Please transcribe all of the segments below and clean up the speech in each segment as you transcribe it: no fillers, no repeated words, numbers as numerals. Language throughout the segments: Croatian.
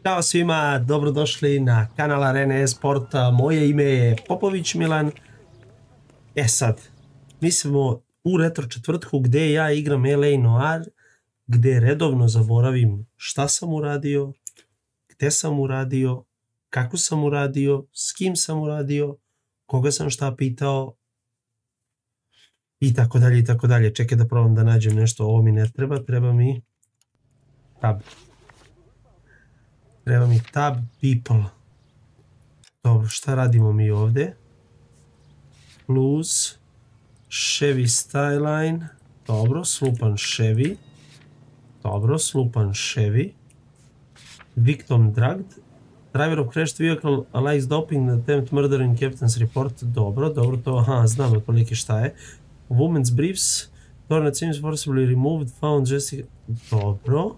Ćao svima, dobrodošli na kanal Arene e-sporta, moje ime je Popović Milan. E sad, mi smo u retro četvrtku gdje ja igram LA Noire, gdje redovno zaboravim šta sam uradio, gdje sam uradio, kako sam uradio, s kim sam uradio, koga sam šta pitao i tako dalje i tako dalje. Čekaj da probam da nađem nešto, ovo mi ne treba, treba mi tab. Treba mi tab people. Dobro, šta radimo mi ovdje? Plus Chevy Styline. Dobro, slupan Chevy. Dobro, slupan Chevy. Victim drugged. Driver of crashed vehicle likes doping attempt murder in captain's report. Dobro, dobro, to, aha, znam otprilike šta je. Woman's briefs. Tornado seems forcibly removed, found Jessica. Dobro.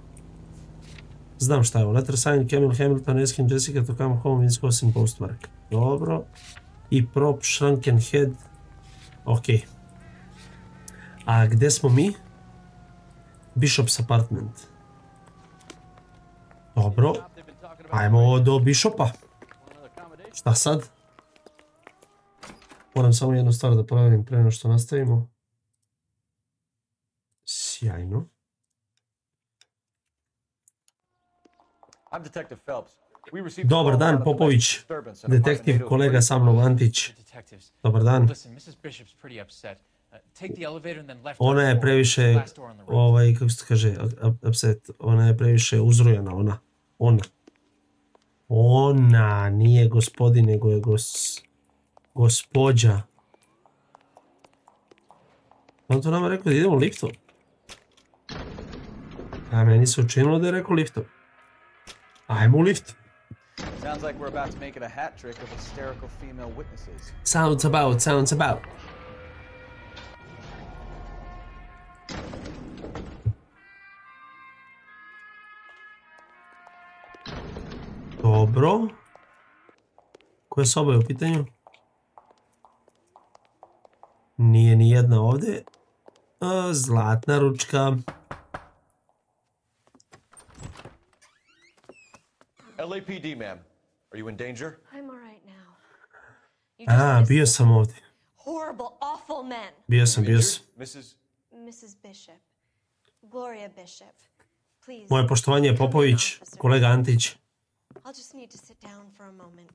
Znam šta je ovo. Letter signed Camille Hamilton asking Jessica to come home with causing postmark. Dobro. I prop shrunken head. Ok. A gdje smo mi? Bishop's apartment. Dobro. Ajmo do Bishopa. Šta sad? Moram samo jednu stvar da provjerim prije nego što nastavimo. Sjajno. Dobar dan, Popović. Detektiv, kolega sa mnom, Antić. Dobar dan. Ona je previše, kako se kaže, upset. Ona je previše uzrujana, ona, nije gospodin, nego je gospođa. On to nama rekao da idemo liftom. A meni se učinilo da je rekao liftom. Ajmo u lift. Sounds about. Dobro. Koja soba je u pitanju? Nije ni jedna ovdje. Zlatna ručka. LAPD, ma'am. Are you in danger? I'm all right now. Bio sam ovdje. Horrible, awful men. Bio sam. Mrs. Bishop. Gloria Bishop. Please. Moje poštovanje je Popović, kolega Antić. I'll just need to sit down for a moment.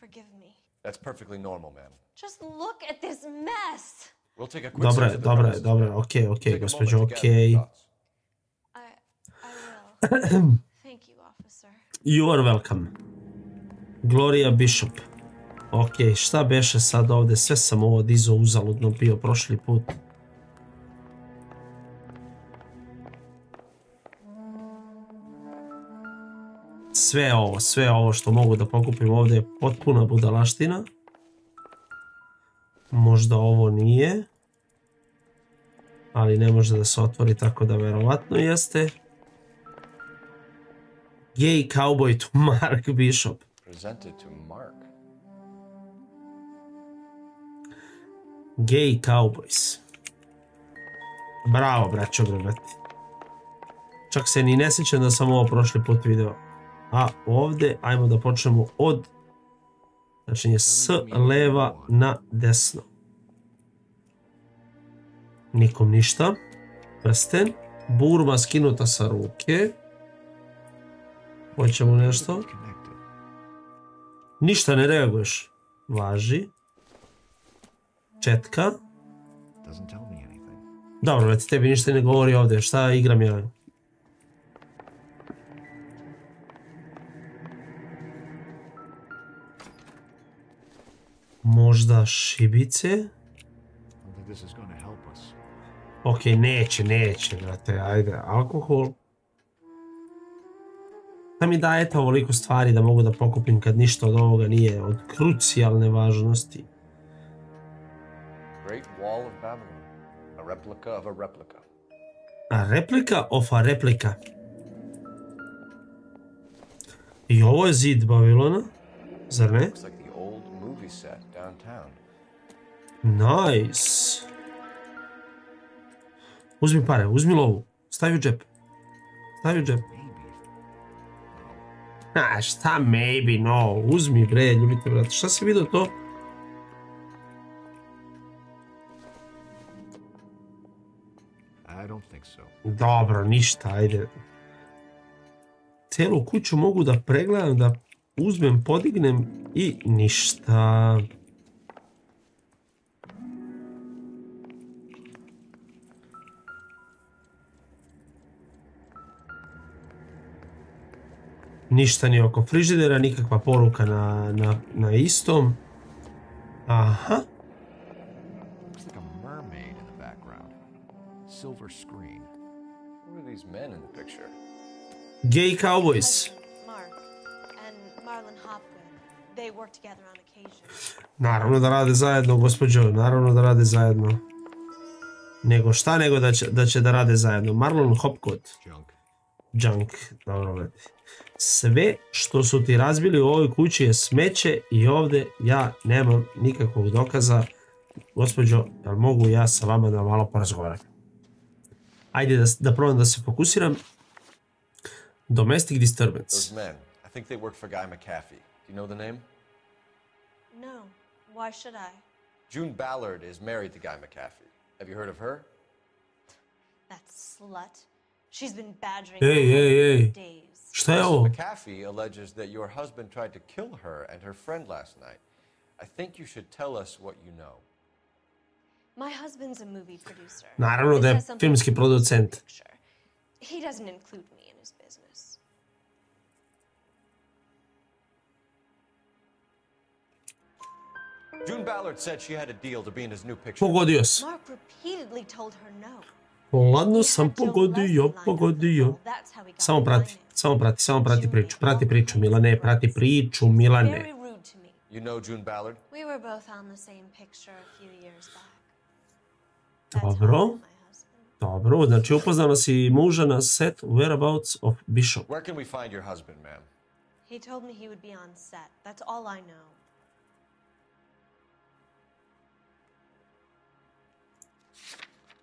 Forgive me. That's perfectly normal, ma'am. Just look at this mess. We'll take a quick search of the premises. Dobro, ok, gospođo, ok. I will. Thank you, officer. You are welcome. Gloria Bishop. Ok, šta beše sad ovdje? Sve sam ovo dizao uzaludno bio prošli put. Sve ovo što mogu da pokupim ovdje je potpuna budalaština. Možda ovo nije. Ali ne može da se otvori, tako da verovatno jeste. Gay cowboy to Mark Bishop. Presented to Mark. Gay cowboys. Bravo, braćo, brati. Čak se ni ne sjećam da sam ovo prošli put video. A ovdje, ajmo da počnemo od, znači s leva na desno. Nikom ništa. Prsten. Burma skinuta sa ruke. Hoćemo nešto. Ništa ne reaguješ. Važi. Četka. Dobro, već tebi ništa ne govori ovdje. Šta igram ja? Možda šibice? Ok, neće, brate, ajde, alkohol. Da mi dajete ovoliko stvari da mogu da pokupim kad ništa od ovoga nije od krucijalne važnosti. Great Wall of Babylon. A replica of a replica. A replika of a replika. I ovo je zid Babilona, zar ne? Looks like the old movie set downtown. Nice. Uzmi pare, uzmi lovu. Stavi u džep. A, šta maybe, no, uzmi bre, ljubite brate, šta si vidio to? I don't think so. Dobro, ništa, ajde. Cijelu kuću mogu da pregledam, da uzmem, podignem i ništa. Ništa ni oko frižidera, nikakva poruka na istom. Aha. Looks like a mermaid in the background. Silver screen. Who are these men in the picture? Gay cowboys. Mark and Marlon Hopgood. They work together on occasion. Naravno da rade zajedno, gospođo, naravno da rade zajedno. Nego šta nego da će da rade zajedno. Marlon Hopgood. Junk, dobro gledaj. Sve što su ti razbili u ovoj kući je smeće i ovdje ja nemam nikakvog dokaza. Gospođo, jel mogu ja sa vama da malo porazgovaram? Ajde da probam da se fokusiram. Domestic disturbance. Those men. I think they work for Guy McAfee. Do you know the name? No. Why should I? June Ballard is married to Guy McAfee. Have you heard of her? That slut. She's been badgering Hey, me hey, hey. for days. Šta je Mrs. ovo? McAfee alleges that your husband tried to kill her and her friend last night. I think you should tell us what you know. My husband's a movie producer. Naravno da je This has something filmski to do with the producent. picture. He doesn't include me in his business. June Ballard said she had a deal to be in his new picture. Pogodio sam. Mark repeatedly told her no. Ladno He sam had Joe Leslie pogodio, lined up for the pogodio. role. That's how he got Samo the prati, line in. samo prati priču, prati priču, Milane, prati priču, Very Milane. rude to me. You know June Ballard? We were both on the same picture a few years back. That's Dobro. how I met my husband. Dobro, znači upoznala si muža na set Whereabouts of Bishop. Where can we find your husband, ma'am? He told me he would be on set. That's all I know.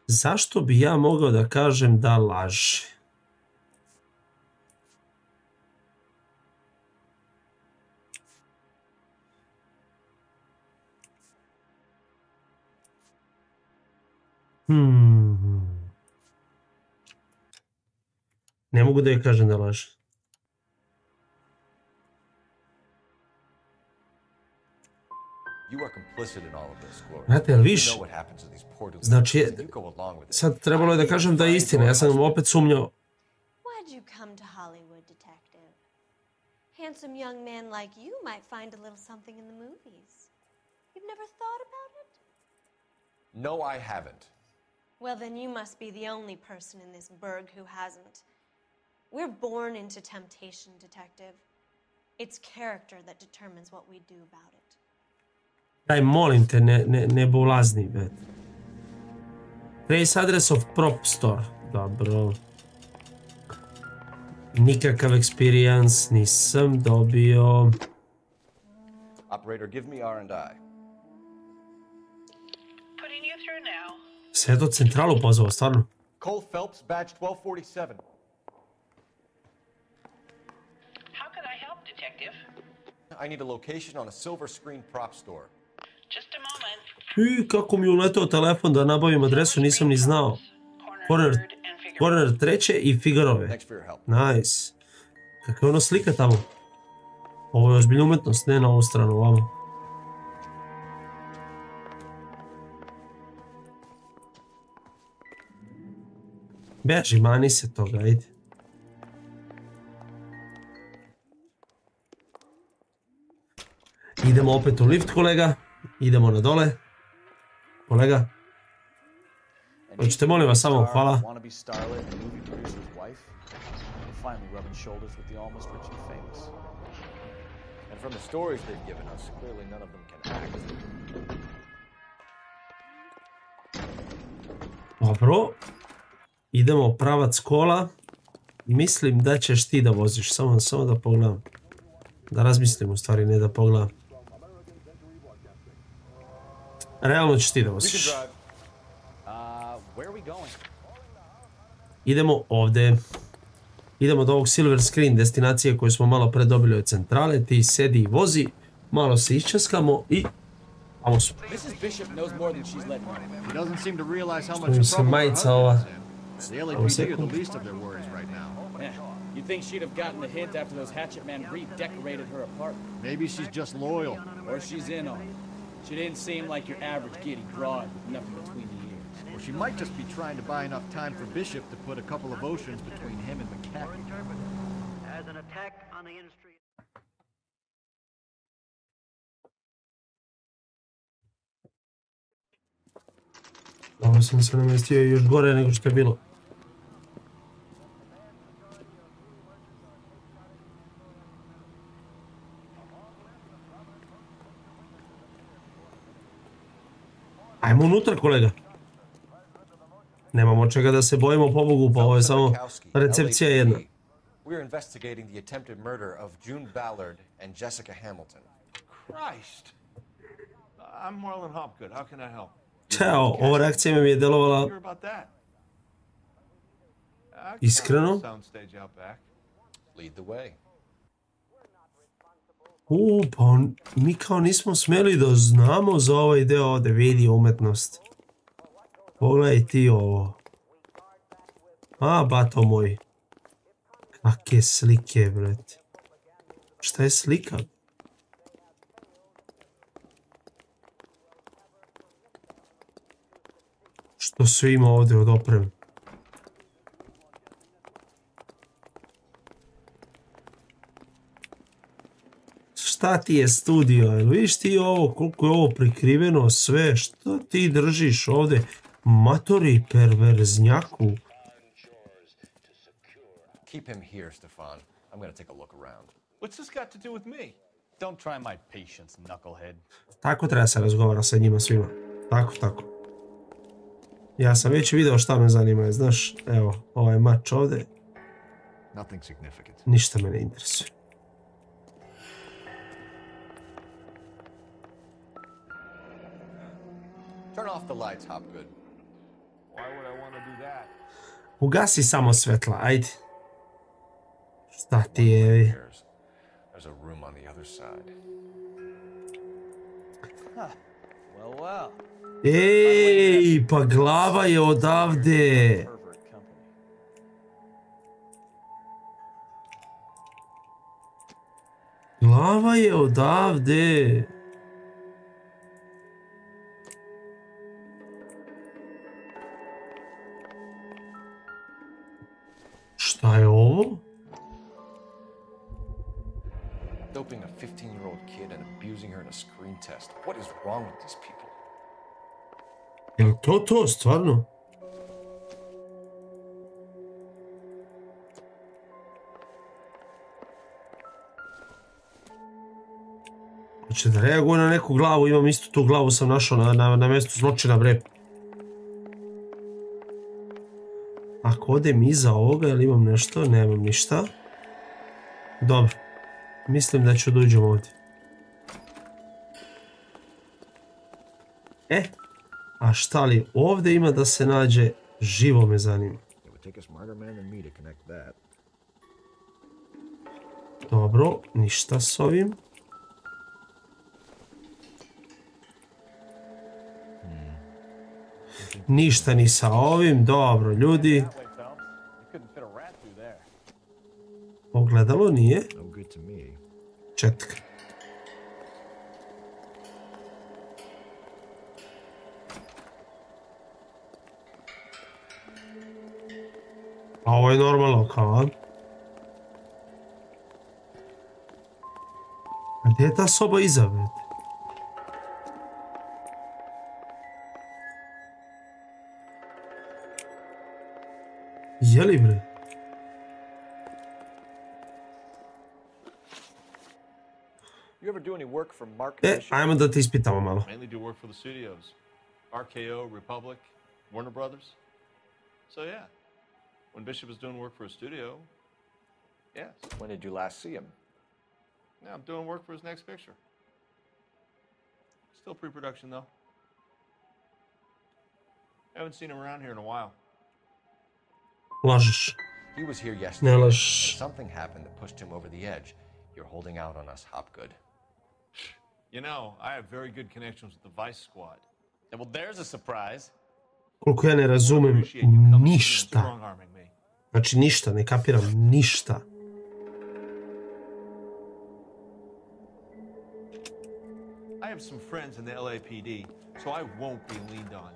Zašto bi ja mogao da kažem da laže? Ne mogu da joj kažem da laže. You are complicit in all of this, Gloria. Znate, jel You viš? know what happens to these poor Znači, delinquents, and you go along with it. sad trebalo je da kažem da je istina, ja sam opet sumnjao. Why'd you come to Hollywood, detective? Handsome young man like you might find a little something in the movies. You've never thought about it? No, I haven't. Well, then you must be the only person in this burg who hasn't. We're born into temptation, detective. It's character that determines what we do about it. Daj, molim te, ne bulazni, bet. Trace address of prop store. Dobro. Nikakav experience nisam dobio. Operator, give me R&I. Putting you through now. Sve do centralu pozvao, stvarno. Cole Phelps, badge 1247. How can I help, detective? I need a location on a silver screen prop store. Just a moment. I kako mi je uletao telefon da nabavim adresu, nisam ni znao. Corner 3 i Figarove. Thanks for your help. Nice. Kakva je ono slika tamo? Ovo je ozbiljna umetnost, ne na ovu stranu, ovamo. Beži, mani se toga, ajde. Idemo opet u lift, kolega. Idemo na dole. Kolega. Hoćete, molim vas, samo, hvala. Wannabe starlet and movie producer's wife, and finally rubbing shoulders with the almost rich and famous. And from the stories they've given us, clearly none of them can act. Dobro. Idemo pravac kola. Mislim da ćeš ti da voziš. Samo da pogledam. Da razmislim, u stvari, ne da pogledam. Realno ćeš ti da We can voziš. drive. Where are we going? Idemo ovdje. Idemo do ovog silver screen destinacije koju smo malo pre dobili od centrale. Ti sedi i vozi, malo se iščeskamo i tamo smo. Mrs. Bishop knows more than she's letting on. She doesn't seem to realize how Što much mi se trouble her majica ova... husband's in. The LAPD are sekund. the least of their worries right now. Yeah. You'd think she'd have gotten the hint after those hatchet men redecorated her apartment. Maybe she's just loyal. Or she's in on it. She didn't seem like your average giddy broad with nothing between the ears. Or she might just be trying to buy enough time for Bishop to put a couple of oceans between him and McCaffrey. As an attack on the industry. Ovo sam se namestio još gore nego što je bilo. Ajmo unutra, kolega. Nemamo čega da se bojimo, pobogu, pa ovo je samo recepcija jedna. We're investigating the attempted murder of June Ballard and Jessica Hamilton. Christ. I'm Marlon Hopgood. How can I help? Ćao, ova reakcija mi je delovala Hear about that? Iskreno? Soundstage out back. Lead the way. Pa mi kao nismo smjeli da znamo za ovaj deo ovdje, vidi umetnost. Pogledaj ti ovo. A, bato moj. Kakve slike, brate. Šta je slika? Što sve ima ovdje od opreme? Šta ti je studio? Jel vidiš ti ovo, koliko je ovo prikriveno sve? Šta ti držiš ovdje? Matori perverznjaku. Keep him here, Stefan. I'm gonna take a look around. What's this got to do with me? Don't try my patience, knucklehead. Tako treba se razgovara sa njima svima. Tako. Ja sam već video šta me zanima. Znaš, evo, ovaj mač ovdje. Nothing significant. Ništa me ne interesuje. Turn off the lights, Hopgood. Why would I want to do that? Ugasi samo svetla, ajde. Šta ti je? There's a room on the other side. Well. Ej, pa glava je odavde. Pervert company. Glava je odavde. Šta je ovo? Doping a 15-year-old kid and abusing her in a screen test. What is wrong with these people? Jel to, stvarno? Hoće da reaguje na neku glavu, imam istu tu glavu sam našao na mjestu zločina, bre. Ako odem iza ovoga, jel imam nešto? Nemam ništa. Dobro. Mislim da ću da uđem ovdje. A šta li ovdje ima da se nađe? Živo me zanima. Dobro, ništa s ovim. Ništa ni sa ovim, dobro ljudi. Ogledalo nije. Četka. A ovo je normalno kao, a? A gdje je ta soba iza, brate? Jeli, bre? You ever do any work for Mark Bishop? Ajmo da te ispitamo malo. Mainly do work for the studios. RKO, Republic, Warner Brothers. So yeah, when Bishop is doing work for a studio, yes. When did you last see him? Now I'm doing work for his next picture. Still pre-production though. Haven't seen him around here in a while. Lažeš. He was here Ne yesterday, and laž. something happened that pushed him over the edge. You're holding out on us, Hopgood. You know, I have very good connections with the Vice Squad. Well, there's a surprise. Koliko ja ne razumem Appreciate you coming in and ništa. strong-arming me. Znači ništa, ne kapiram ništa. I have some friends in the LAPD, so I won't be leaned on.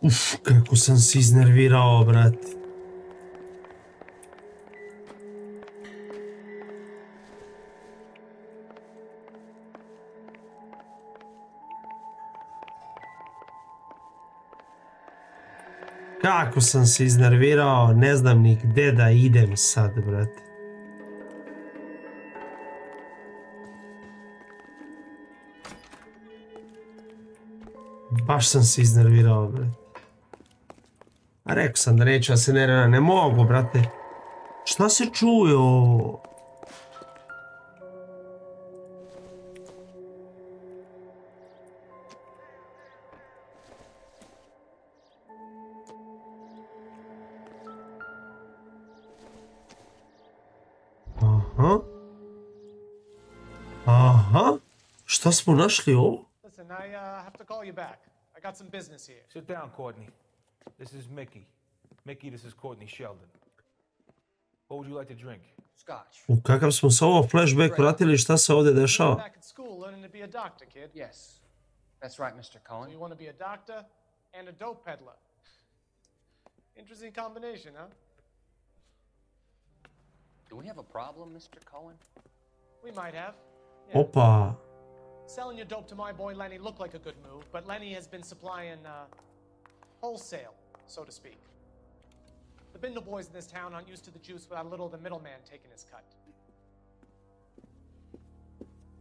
Uf, kako sam se iznervirao, brate. Kako sam se iznervirao, ne znam ni gde da idem sad, brate. Baš sam se iznervirao, brate. A rekao sam da neću da se nerviram, ne mogu, brate. Šta se čuje ovo? Aha. Aha. Šta smo našli ovo? Listen, I have to call you back. I got some business here. Sit down, Courtney. This is Mickey. Mickey, this is Courtney Sheldon. What would you like to drink? Scotch. U kakav smo se ovo flashback vratili, šta se ovdje dešava? Back at school learning to be a doctor, kid. Yes. That's right, Mr. So Cohen. you want to be a doctor and a dope peddler. Interesting combination, huh? Do we have a problem, Mr. Cohen? We might have. Yeah. Opa. Selling your dope to my boy Lenny looked like a good move, but Lenny has been supplying wholesale, so to speak. The Bindle boys in this town aren't used to the juice without a little of the middleman taking his cut.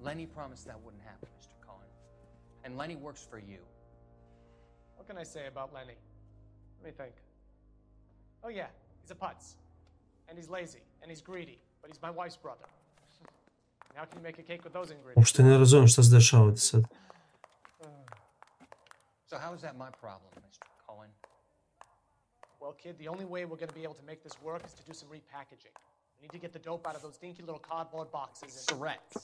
Lenny promised that wouldn't happen, Mr. Cohen. And Lenny works for you. What can I say about Lenny? Let me think. Oh yeah, he's a putz. And he's lazy, and he's greedy, but he's my wife's brother. How can you make a cake with those ingredients? Uopšte ne razumijem šta se dešava ovdje sad. So how is that my problem, Mr. Cohen? Well, kid, the only way we're going to be able to make this work is to do some repackaging. We need to get the dope out of those dinky little cardboard boxes and... Surrettes.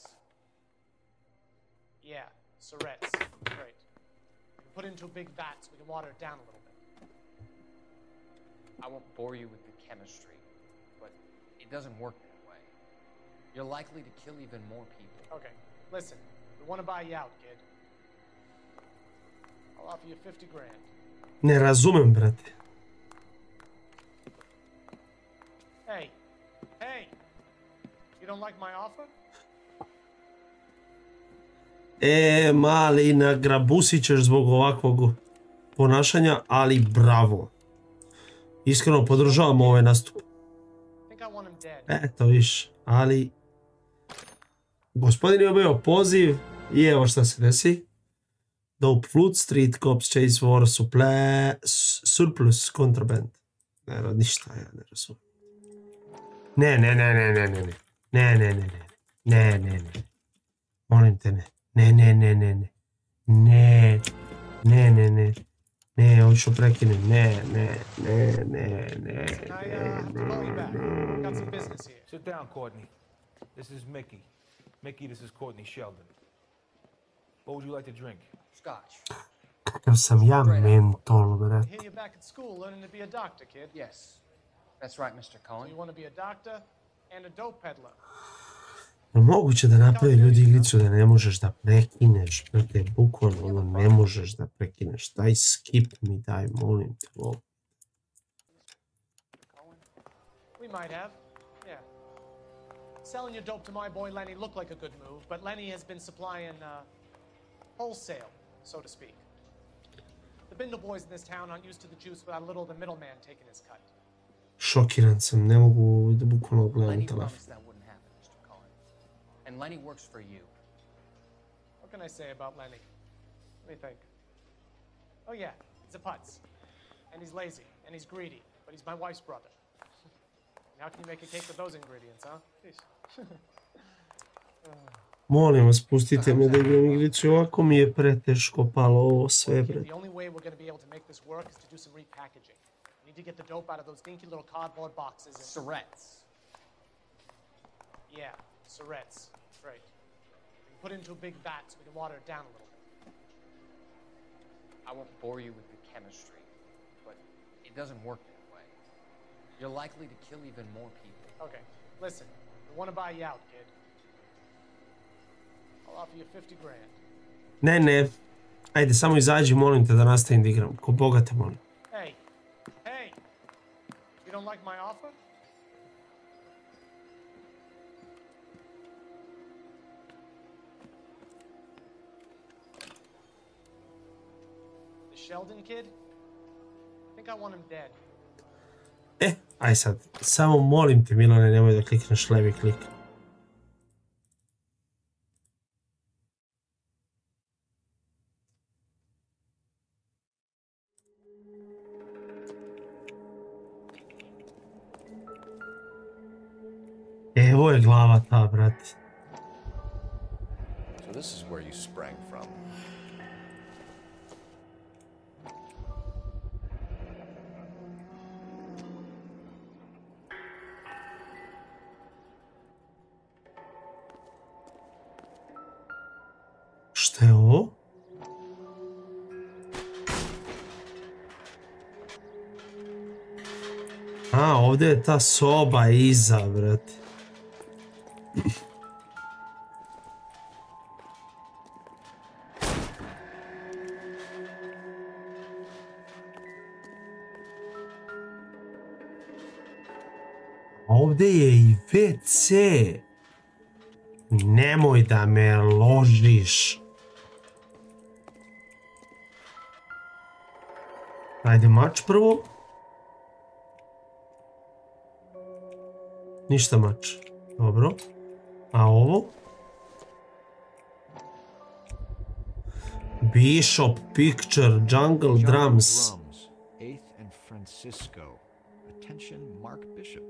Yeah, surrettes. Great. We put it into a big vat so we can water it down a little bit. I won't bore you with the chemistry, but it doesn't work that way. You're likely to kill even more people. Okay, listen. We want to buy you out, kid. I'll offer you 50 grand. Ne razumem, brate. Hey, hey! You don't like my offer? Mali, nagrabusit ćeš zbog ovakvog ponašanja, ali bravo. Iskreno podržavam ovaj nastup. Think I want him dead. Eto viš, ali... Gospodin je obavio poziv i evo šta se desi. Dope flute, street cops, chase war, surplus, contraband. Ne, ništa ja ne razumijem. Ne. Molim te, ne. Ne, hoću prekinem. Ne. Got some business here. Sit down, Courtney. This is Mickey. Mickey, this is Courtney Sheldon. What would you like to drink? Scotch. Kakav sam ja mentol, brate. Here you're back at school learning to be a doctor, kid. Yes. That's right, Mr. So Cohen. you want to be a doctor and a dope peddler. Moguće da napravi ljudi igricu da ne možeš da prekineš, brate, bukvalno ne možeš da prekineš. Daj skip mi, daj, molim te, ovo. We might have, yeah. Selling your dope to my boy Lenny looked like a good move, but Lenny has been supplying wholesale, so to speak. The Bindle boys in this town aren't used to the juice without a little of the middleman taking his cut. Šokiran sam, ne mogu da bukvalno gledam Lenny telefon. promised that wouldn't happen, Mr. Cohen. And Lenny works for you. What can I say about Lenny? Let me think. Oh yeah, he's a putz. And he's lazy, and he's greedy, but he's my wife's brother. How can you make a cake with those ingredients, huh? Jeez. Molim vas, pustite me da igram igricu, ovako mi je preteško palo ovo sve, bre. The only way we're going to be able to make this work is to do some repackaging. We need to get the dope out of those dinky little cardboard boxes and... Surrettes. Yeah, surrettes. That's right. We can put it into a big vat so we can water it down a little bit. I won't bore you with the chemistry, but it doesn't work that way. You're likely to kill even more people. Okay, listen. We want to buy you out, kid. I'll offer you 50 grand. Ne. Ajde, samo izađi, molim te da nastavim da igram. Ko Boga te molim. Hey! You don't like my offer? The Sheldon kid? I think I want him dead. Aj sad, samo molim te, Milane, nemoj da klikneš levi klik. Evo je glava ta, brate. So this is where you sprang from. Šta je ovo? A, ovdje je ta soba iza, brate. Ovdje je i WC. Nemoj da me ložiš. Ajde mač prvo. Ništa mač. Dobro. A ovo? Bishop Picture, Jungle Drums. 8th and Francisco. Attention, Mark Bishop.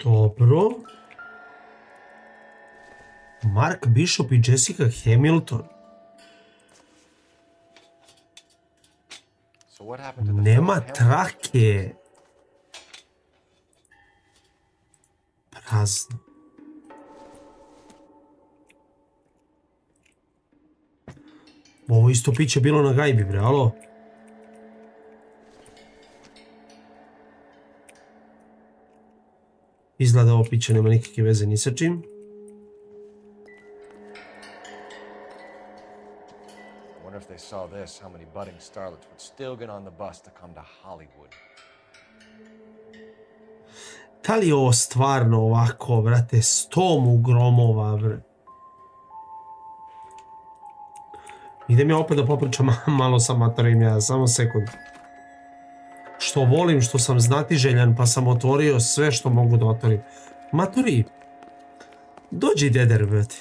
Dobro. Mark Bishop i Jessica Hamilton. So what happened to the Nema trake. Prazno. Ovo isto piće bilo na gajbi, bre, alo? Izgleda ovo piće nema nikakve veze ni sa čim. If they saw this, how many budding starlets would still get on the bus to come to Hollywood? Da li je ovo stvarno ovako, brate, 100 mu gromova, bre? Idem ja opet da popričam malo sa matorim, ja, samo sekund. Što volim, što sam znatiželjan, pa sam otvorio sve što mogu da otvorim. Matori, dođi deder, brate.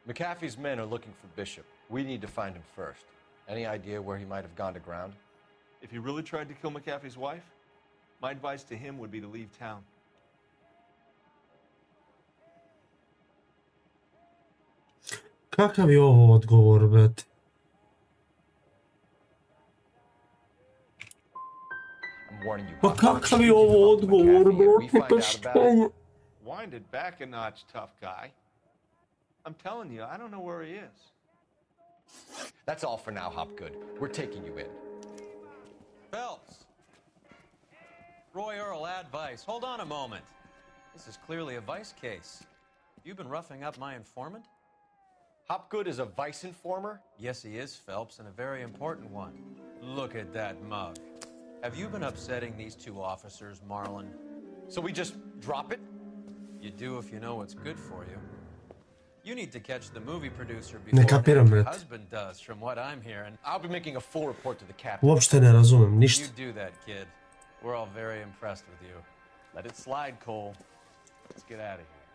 McAfee's men are looking for Bishop. We need to find him first. Any idea where he might have gone to ground? If he really tried to kill McAfee's wife, my advice to him would be to leave town. Kakav je ovo odgovor, brate? Pa kakav je ovo odgovor, brate? Pa šta je? Wind it back a notch, tough guy. I'm telling you, I don't know where he is. That's all for now, Hopgood. We're taking you in. Phelps! Roy Earl, ad vice. Hold on a moment. This is clearly a vice case. You've been roughing up my informant? Hopgood is a vice informer? Yes, he is, Phelps, and a very important one. Look at that mug. Have you been upsetting these two officers, Marlon? So we just drop it? You do if you know what's good for you. You need to catch the movie producer before your husband does, from what I'm hearing. I'll be making a full report to the captain. Uopšte ne razumem, ništa. You do that, kid. We're all very impressed with you. Let it slide, Cole. Let's get out of here.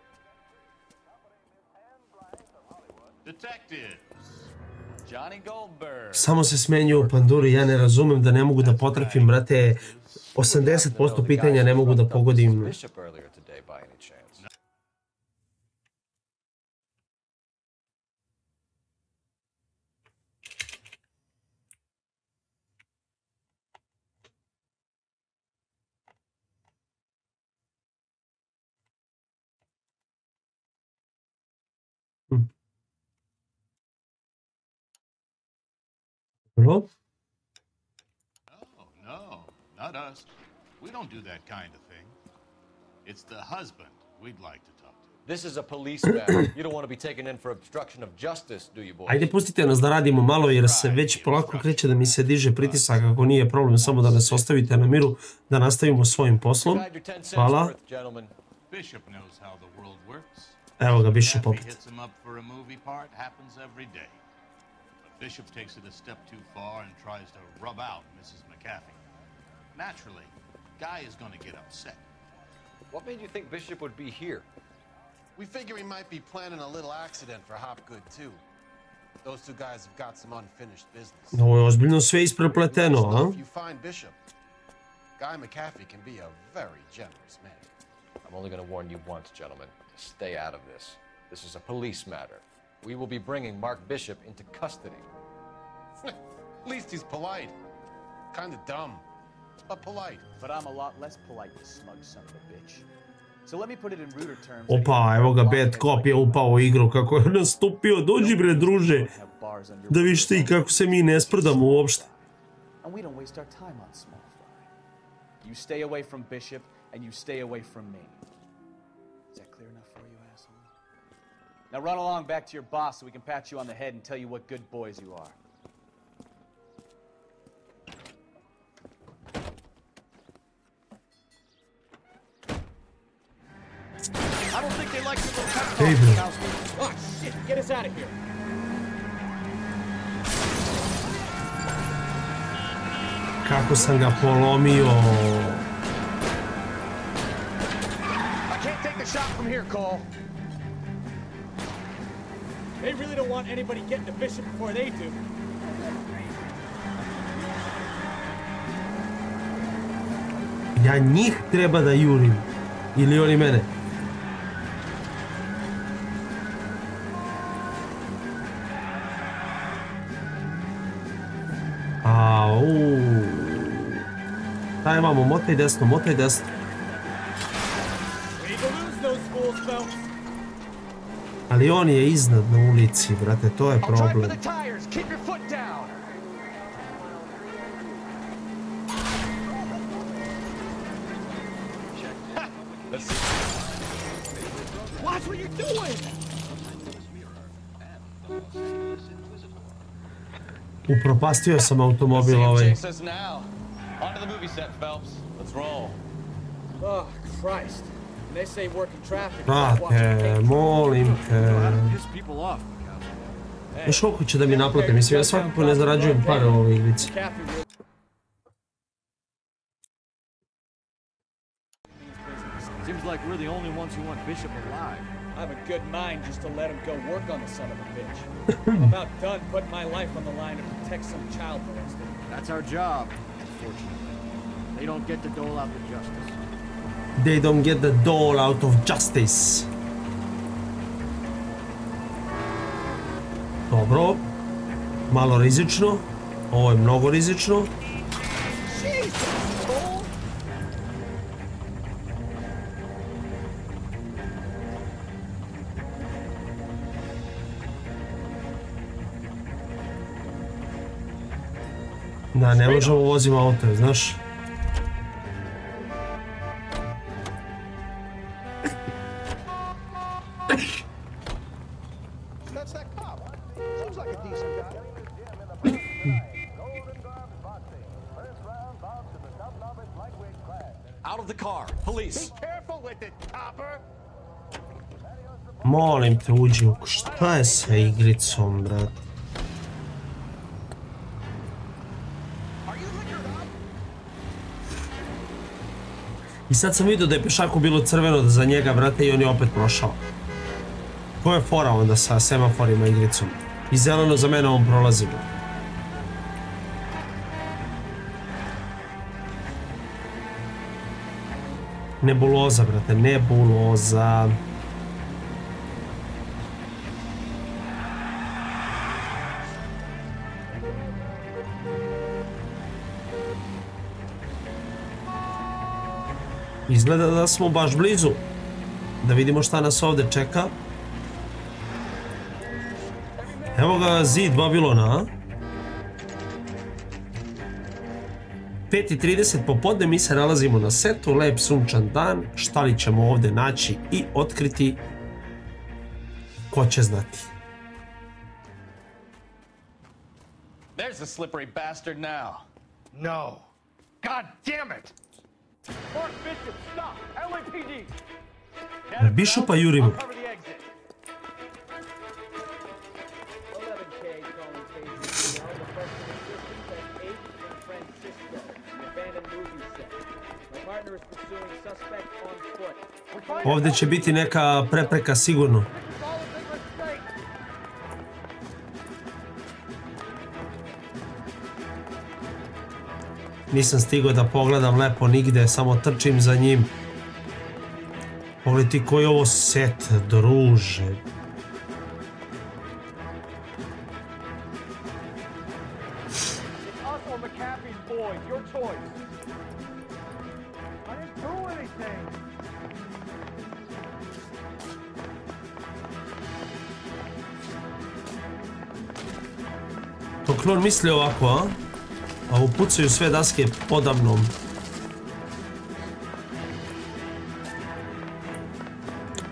Samo se smenjuju u panduri, ja ne razumem da ne mogu da potrafim, brate, 80% pitanja ne mogu da pogodim. Hello? No, not us. We don't do that kind of thing. It's the husband we'd like to talk to. This is a police matter. You don't want to be taken in for obstruction of justice, do you, boys? Ajde, pustite nas da radimo malo jer se već polako kreće da mi se diže pritisak. Ako nije problem, samo da nas ostavite na miru, da nastavimo svojim poslom. Hvala. Evo ga, Bishop opet. Bishop takes it a step too far and tries to rub out Mrs. McAfee. Naturally, Guy is going to get upset. What made you think Bishop would be here? We figure he might be planning a little accident for Hopgood, too. Those two guys have got some unfinished business. Ovo je ozbiljno sve isprepleteno, a? If you find Bishop, Guy McAfee can be a very generous man. I'm only going to warn you once, gentlemen. Stay out of this. This is a police matter. We will be bringing Mark Bishop into custody. At least he's polite. Kind of dumb, but polite. But I'm a lot less polite, you smug son of a bitch. So let me put it in ruder terms. Opa, evo ga, Bad Cop je upao u igru, kako je nastupio. Dođi bre, druže, da vidiš ti kako se mi ne sprdamo uopšte. And we don't waste our time on small fry. You stay away from Bishop and you stay away from me. Is that clear enough for you, asshole? Now run along back to your boss so we can pat you on the head and tell you what good boys you are. I don't think they like your little pep talk. Oh shit, get us out of here. Kako sam ga polomio. I can't take the shot from here, Cole. They really don't want anybody getting to Bishop before they do. Ja njih treba da jurim. Ili oni mene. Daj imamo, motaj desno, motaj desno. Ali on je iznad na ulici, brate, to je problem. Upropastio sam automobil ovaj. Onto the movie set, Phelps. Let's roll. Oh, Christ. They say working traffic. Brate, molim te. Još koliko će da mi naplate, mislim, ja svakako ne zarađujem pare u ovoj igrici. Seems like we're the only ones who want Bishop alive. I have a good mind just to let him go work on the son of a bitch. I'm about done putting my life on the line to protect some child molester. That's our job, unfortunately. They don't get the dole out of justice. They don't get the dole out of justice. Dobro. Malo rizično. Ovo je mnogo rizično. Da, ne možemo vozimo auto, znaš. Out of the car, police. Molim te, uđi, šta je sa igricom, brat? I sad sam vidio da je pešaku bilo crveno za njega, brate, i on je opet prošao. Ko je fora onda sa semaforima igricom? I zeleno za mene ovom prolazimo. Nebuloza, brate, nebuloza. Izgleda da smo baš blizu. Da vidimo šta nas ovdje čeka. Evo ga zid Babilona. 5:30 popodne, mi se nalazimo na setu, lep sunčan dan. Šta li ćemo ovdje naći i otkriti? Ko će znati? There's the slippery bastard now. No. God damn it! Mark Bishop, stop! LAPD! Bishopa jurimo. Ovdje će biti neka prepreka sigurno. Nisam stigao da pogledam lepo nigde, samo trčim za njim. Pogledaj ti koji je ovo set, druže. To klon misli ovako, a? A upucaju sve daske podavnom.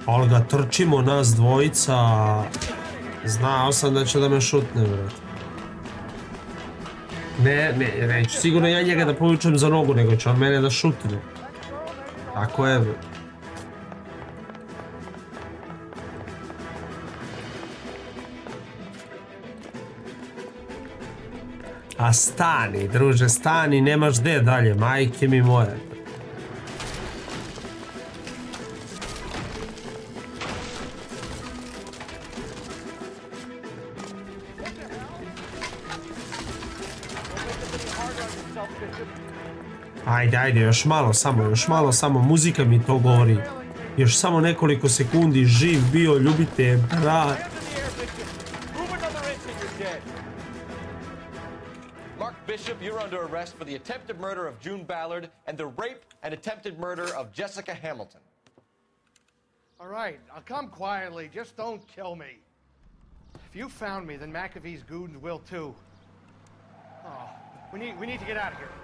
Ali ga trčimo nas dvojica. Znao sam da će da me šutne, brate. Ne, neću sigurno ja njega da povučem za nogu, nego će on mene da šutne. Tako je, brate. A stani, druže, stani, nemaš gde dalje, majke mi moje. Ajde, još malo samo, muzika mi to govori. Još samo nekoliko sekundi, živ bio, ljubite, brat. Bishop, you're under arrest for the attempted murder of June Ballard and the rape and attempted murder of Jessica Hamilton. All right, I'll come quietly. Just don't kill me. If you found me, then McAfee's goons will too. Oh, we need to get out of here.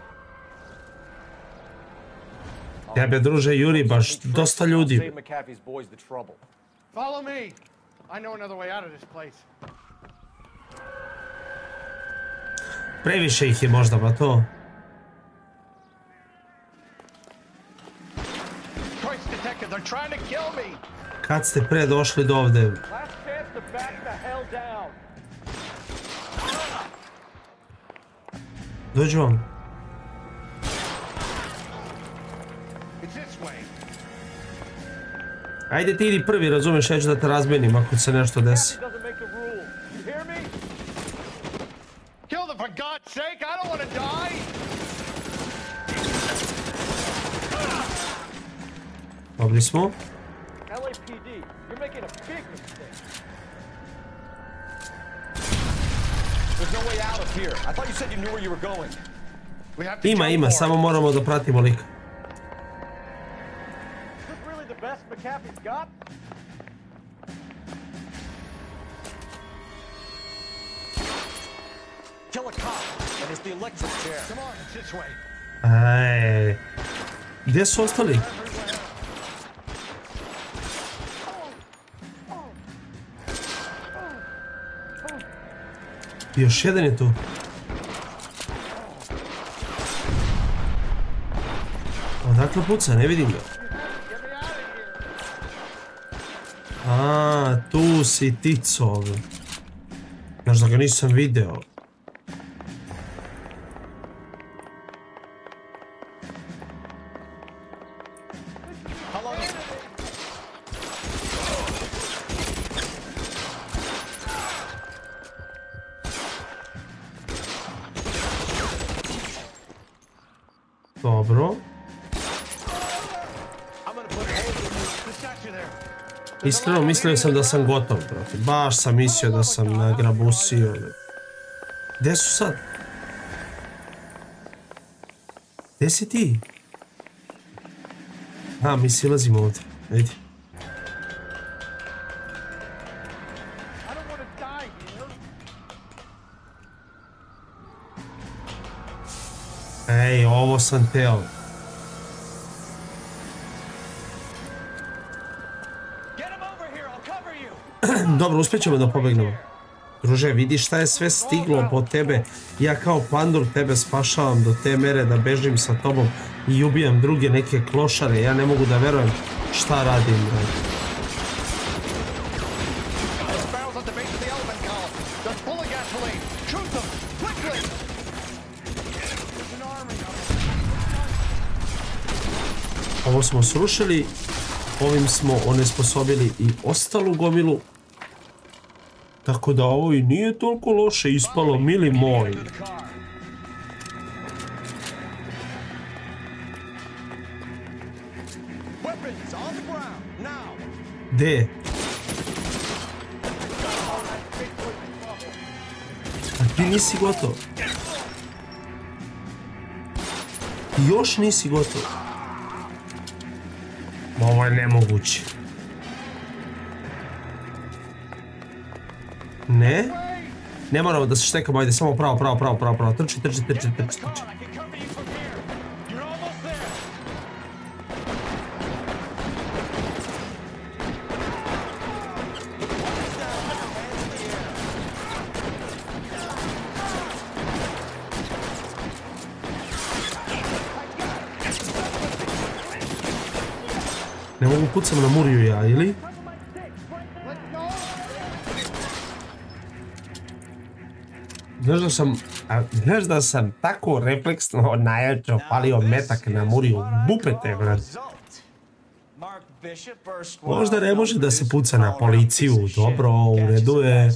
Tebe, druže, juri baš dosta ljudi. Follow me. I know another way out of this place. Previše ih je možda, ba to. Kad ste pre došli do ovde? Dođu vam. Ajde ti idi prvi, razumeš, ja ću da te razmenim ako se nešto desi. For God's sake, I don't want to die! Dobri smo. LAPD, you're making a big mistake. There's no way out of here. I thought you said you knew where you were going. Ima, samo moramo da pratimo lika. Is this really the best McAfee's got? Kill a cop, and it's the electric chair. Come on, it's this way. Ej, gdje su ostali? Još jedan je tu. Odakle puca, ne vidim ga. A, tu si tico. Znaš da ga nisam video. Dobro. Iskreno mislio sam da sam gotov, brate. Baš sam mislio da sam nagrabusio. Gde su sad? Gde si ti? A, mi silazimo ovdje. Ajde. Ej, ovo sam teo. Dobro, uspjet ćemo da pobegnemo. Druže, vidiš šta je sve stiglo po tebe. Ja kao pandur tebe spašavam do te mere da bežim sa tobom i ubijam druge neke klošare. Ja ne mogu da verujem šta radim. Ovo smo srušili. Ovim smo onesposobili i ostalu gomilu. Tako da ovo i nije toliko loše ispalo, mili moji. Gde? A ti nisi gotov. Ti još nisi gotov. Ovo je nemoguće. Ne? Ne moramo da se štekamo, ajde, samo pravo. Trči. Ne mogu pucam na muriju ja, ili? Znaš da sam tako refleksno najjače opalio metak na muriju. Bupete, brad. Možda ne može da se puca na policiju. Dobro, u redu je.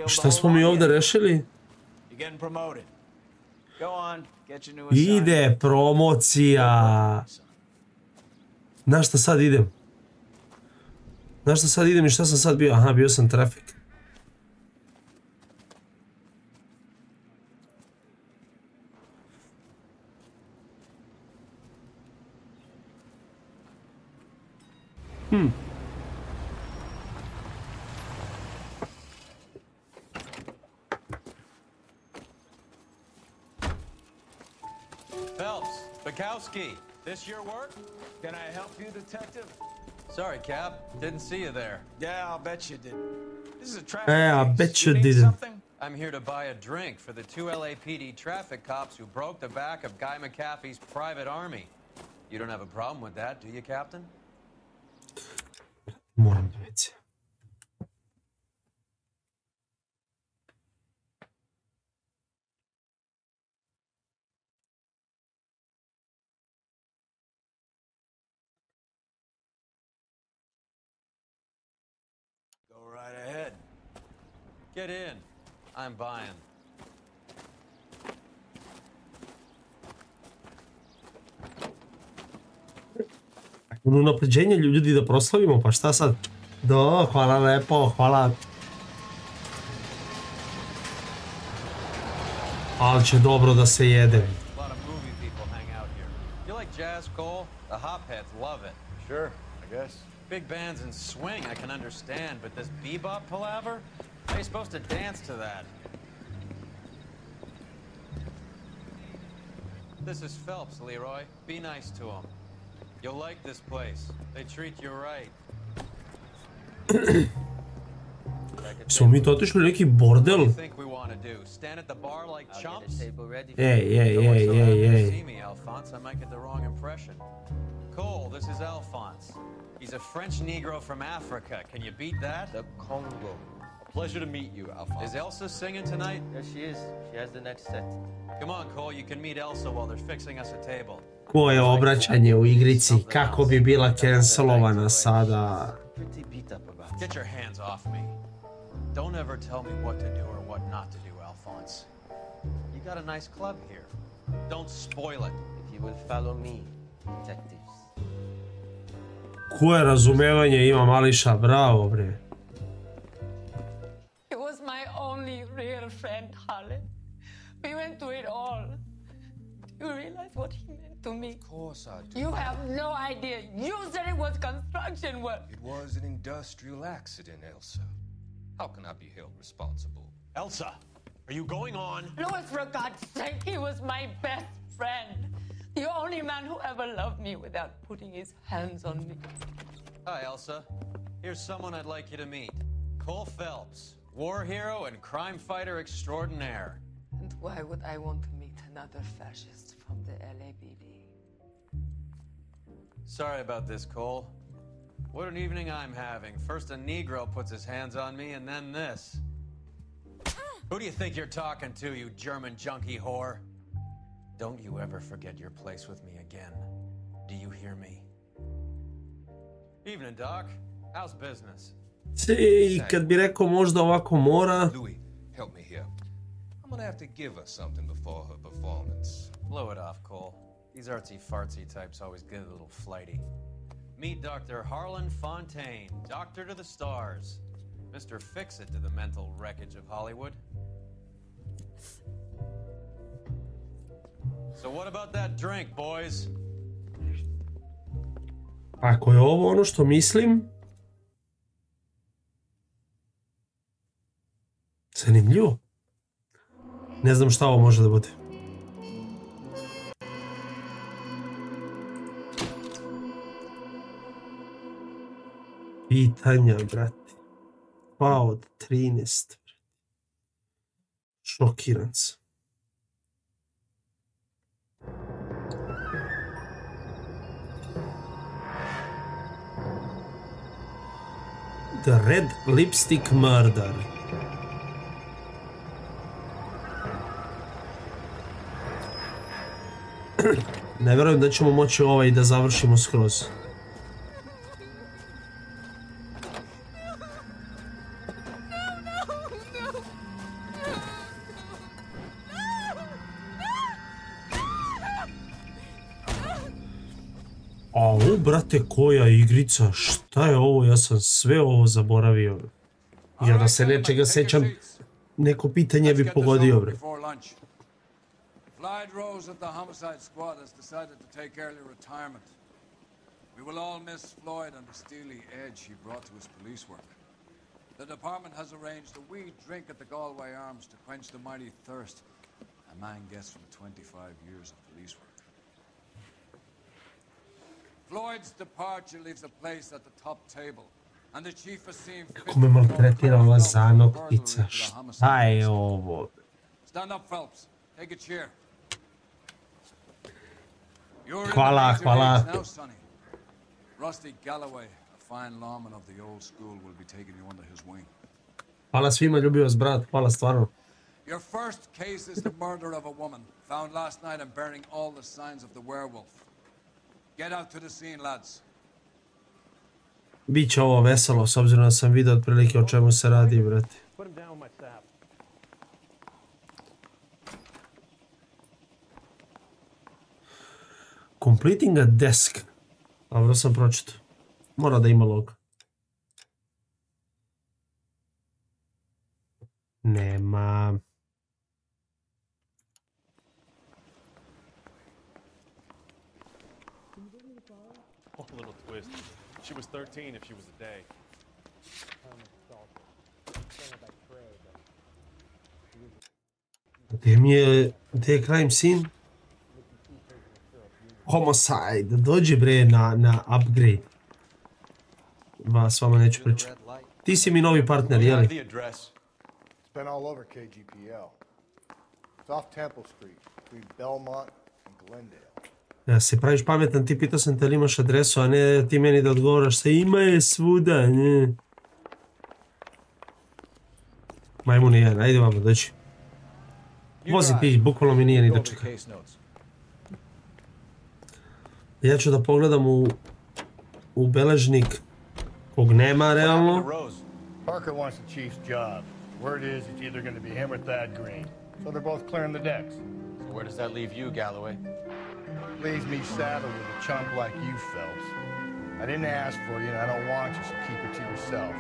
Šta smo mi ovdje rešili? Ide promocija. Na šta sad idem? I šta sam sad bio? Aha, bio sam trafik. Phelps, Bukowski, this your work? Can I help you, detective? Sorry, Cap. Didn't see you there. Yeah, I'll bet you didn't. This is a traffic I case. bet you need didn't. something? I'm here to buy a drink for the 2 LAPD traffic cops who broke the back of Guy McAfee's private army. You don't have a problem with that, do you, Captain? Moram da već. Go right ahead. Get in. I'm buying. Ono napređenje ljudi da proslavimo, pa šta sad? Hvala lepo, hvala. Ali će dobro da se jede. A lot of movie people hang out here. You like jazz, Cole? The hopheads love it. Sure, I guess. Big bands and swing I can understand, but this bebop palaver? How are you supposed to dance to that? This is Phelps, Leroy. Be nice to him. You'll like this place. They treat you right. Smo mi to otišli u neki bordel? What do you think we want to do? Stand at the bar like chumps? Ej. See me, Alphonse. I might get the wrong impression. Cole, this is Alphonse. He's a French Negro from Africa. Can you beat that? The Congo. A pleasure to meet you, Alphonse. Is Elsa singing tonight? Yes, she is. She has the next set. Come on, Cole. You can meet Elsa while they're fixing us a table. Koje obraćanje u igrici, kako bi bila cancelovana sada. Get your hands off me. Don't ever tell me what to do or what not to do, Alphonse. You got a nice club here. Don't spoil it. If you will follow me, detectives. Koje razumevanje ima Mališa, bravo bre. He was my only real friend, Harlan. We went through it all. Do you realize what he meant to me? Of course I do. You have no idea. You said it was construction work. It was an industrial accident, Elsa. How can I be held responsible? Elsa, are you going on? Louis, for God's sake, he was my best friend. The only man who ever loved me without putting his hands on me. Hi, Elsa. Here's someone I'd like you to meet. Cole Phelps, war hero and crime fighter extraordinaire. And why would I want to meet another fascist from the LAPD? Sorry about this, Cole. What an evening I'm having. First a Negro puts his hands on me, and then this. Who do you think you're talking to, you German junkie whore? Don't you ever forget your place with me again. Do you hear me? Evening, Doc. How's business? I kad bi rekao možda ovako mora... Louis, help me here. I'm gonna have to give her something before her performance. Blow it off, Cole. These artsy-fartsy types always get a little flighty. Meet Dr. Harlan Fontaine, doctor to the stars. Mr. Fix-It to the mental wreckage of Hollywood. So what about that drink, boys? Ako je ovo ono što mislim... Zanimljivo. Ne znam šta ovo može da bude. Pitanja, brate. Pa od 13. Šokiran sam. The Red Lipstick Murder. Ne vjerujem da ćemo moći ovaj da završimo skroz. Au, brate, koja igrica, šta je ovo, ja sam sve ovo zaboravio. Ja da se nečega sećam, neko pitanje bi pogodio, bre. Clyde Rose of the homicide squad has decided to take early retirement. We will all miss Floyd and the steely edge he brought to his police work. The department has arranged a wee drink at the Galway Arms to quench the mighty thirst a man gets from 25 years of police work. Floyd's departure leaves a place at the top table, and the chief has seen fit Kako me maltretira ova zanoktica, šta je ovo? Stand up, Phelps. Take a chair. Hvala, hvala. Now, Sonny. Rusty Galloway, a fine lawman of the old school, will be taking you under his wing. Hvala svima, ljubio vas brat, hvala stvarno. Your first case is the murder of a woman, found last night and bearing all the signs of the werewolf. Get out to the scene, lads. Biće ovo veselo, s obzirom da sam vidio otprilike o čemu se radi, brate. Completing a desk. Dobro sam pročitao. Mora da ima log. Nema. Oh, little twist. She was 13 if she was a day. Gdje je crime scene? Homicide, dođi bre na upgrade. S vama neću pričati. Ti si mi novi partner, jeli? It's been all over KGPL. It's off Temple Street, between Belmont and Glendale. Ja se praviš pametan, ti pitao sam te li imaš adresu, a ne ti meni da odgovaraš se ima je svuda, ne. Majmun je jedan, ajde vamo, dođi. Vozi ti, bukvalno mi nije ni da čeka. Ja ću da pogledam u beležnik kog nema realno. Parker wants the chief's job. Word is it's either going to be him or Thad Green. So they're both clearing the decks. So where does that leave you, Galloway? Leaves me saddled with a chump like you, Phelps. I didn't ask for you and I don't want you, so keep it to yourself.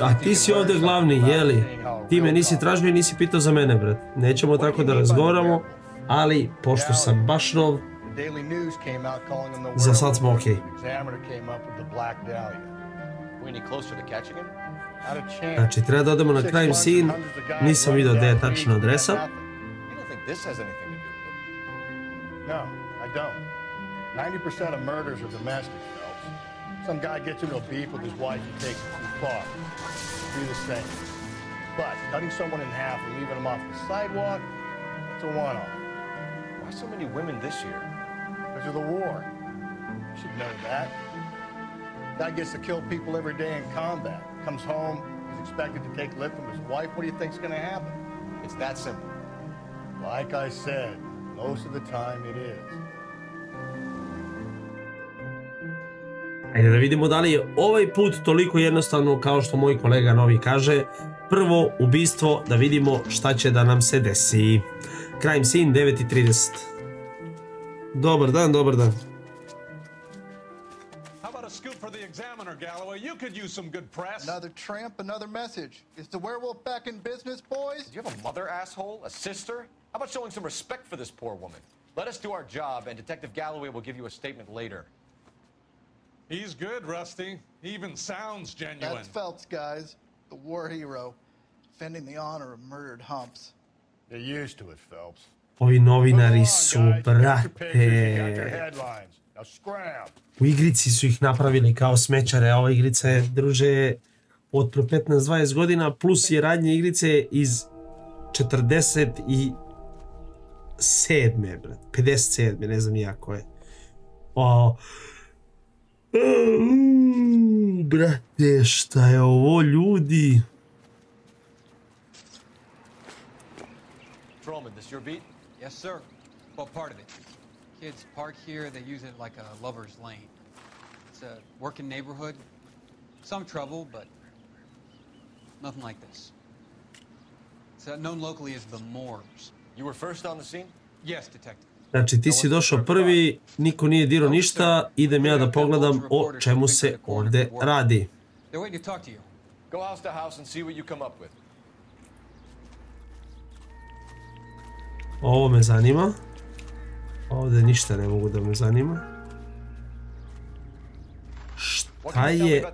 A ti si ovdje glavni, jeli? Ti me nisi tražio i nisi pitao za mene, brat. Nećemo tako da razgovaramo, ali pošto sam baš nov, za sad smo okej. Znači, treba da odemo na crime scene, nisam vidio gdje je tačna adresa. No, I don't. 90% of murders are domestic, Phelps. Some guy gets into a beef with his wife and takes it too far. Do the same. But cutting someone in half and leaving them off the sidewalk, it's a one-off. Why so many women this year? Because of the war. You should know that. Guy gets to kill people every day in combat. Comes home, he's expected to take lip from his wife. What do you think's gonna happen? It's that simple. Like I said, most of the time it is. Ajde da vidimo da li je ovaj put toliko jednostavno kao što moj kolega Novi kaže. Prvo ubistvo, da vidimo šta će da nam se desi. Crime scene 9:30. Dobar dan, dobar dan. How about a scoop for the Examiner, Galloway? You could use some good press. Another tramp, another message. Is the werewolf back in business, boys? Do you have a mother, asshole? A sister? How about showing some respect for this poor woman? Let us do our job, and Detective Galloway will give you a statement later. He's good, Rusty. He even sounds genuine. That's Phelps, guys. The war hero. Defending the honor of murdered humps. They're used to it, Phelps. Ovi novinari su, brate. U igrici su ih napravili kao smećare, a ova igrica je, druže, od pre 15-20 godina, plus je radnje igrice iz 47. brat. 57. ne znam nijako je. Brate, šta je ovo, ljudi? Patrolman, this your beat? Yes, sir. Well, part of it. Kids park here, they use it like a lover's lane. It's a working neighborhood. Some trouble, but nothing like this. It's known locally as the Moors. You were first on the scene? Yes, detective. Znači, ti si došao prvi, niko nije dirao ništa, idem ja da pogledam o čemu se ovdje radi. They're waiting to talk to you. Go house to house and see what you come up with. Ovo me zanima. Ovdje ništa ne mogu da me zanima. Šta je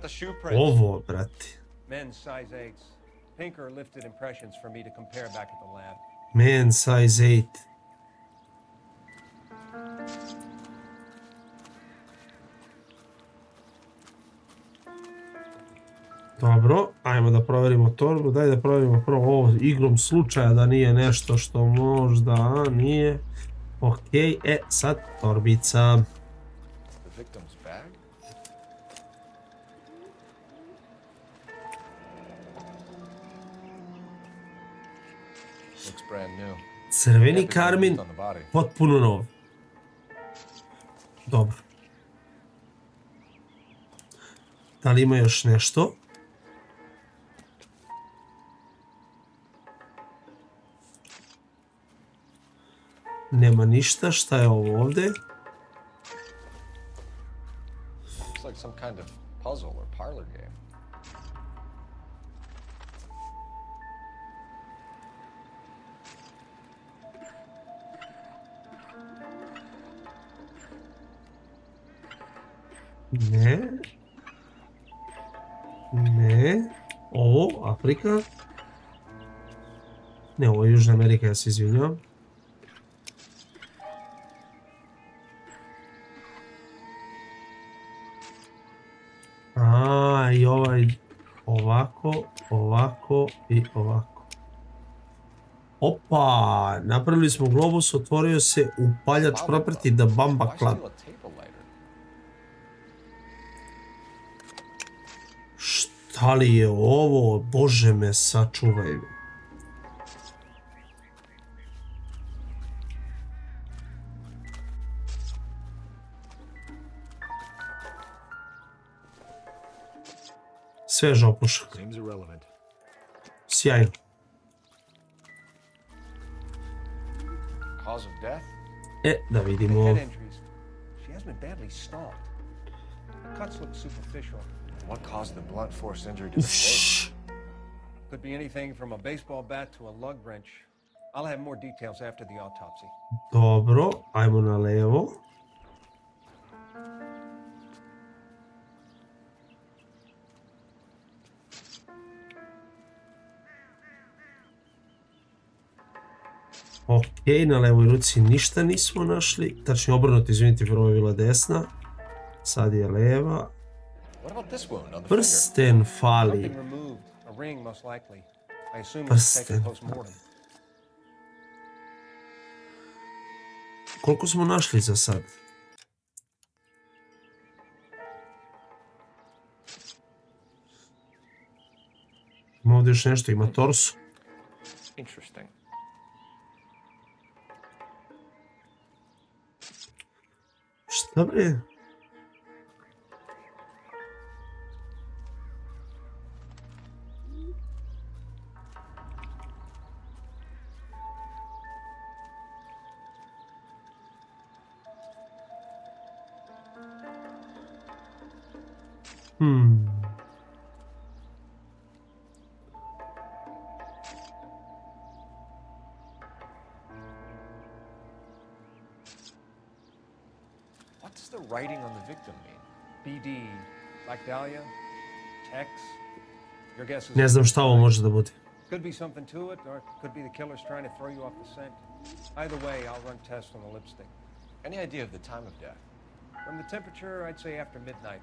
ovo, brati? Men size 8s. Pinker lifted impressions for me to compare back at the lab. Man size 8. Dobro, ajmo da provjerimo torbu, daj da provjerimo prvo ovo igrom slučaja da nije nešto što možda nije. Okej, sad torbica. Crveni karmin, potpuno nov. Dobro. Da li ima još nešto? Nema ništa, šta je ovo ovdje? It's like some kind of puzzle or parlor game. Ne. Ne. Ovo, Afrika. Ne, ovo je Južna Amerika, ja se izvinjam. I ovaj ovako, ovako i ovako. Opa, napravili smo globus, otvorio se upaljač property The Bamba Club. Šta li je ovo? Bože me sačuvaj. Svež opušak. Sjajno. Cause of death? Da vidimo. Head injuries. She has been badly stalked. The cuts look superficial. What caused the blunt force injury to the face? Could be anything from a baseball bat to a lug wrench. I'll have more details after the autopsy. Dobro, ajmo na levo. Ok, na levoj ruci ništa nismo našli. Tačnije obrnuto, izvinite, prvo je bila desna. Sad je leva. Prsten fali. Prsten. Koliko smo našli za sad? Ima ovdje još nešto, ima torso. Interesting. Šta bre? What does the writing on the victim mean? BD, Black Dahlia, Tex? Your guess is... Ne znam šta ovo može da bude. Could be something to it, or it could be the killer's trying to throw you off the scent. Either way, I'll run tests on the lipstick. Any idea of the time of death? From the temperature, I'd say after midnight.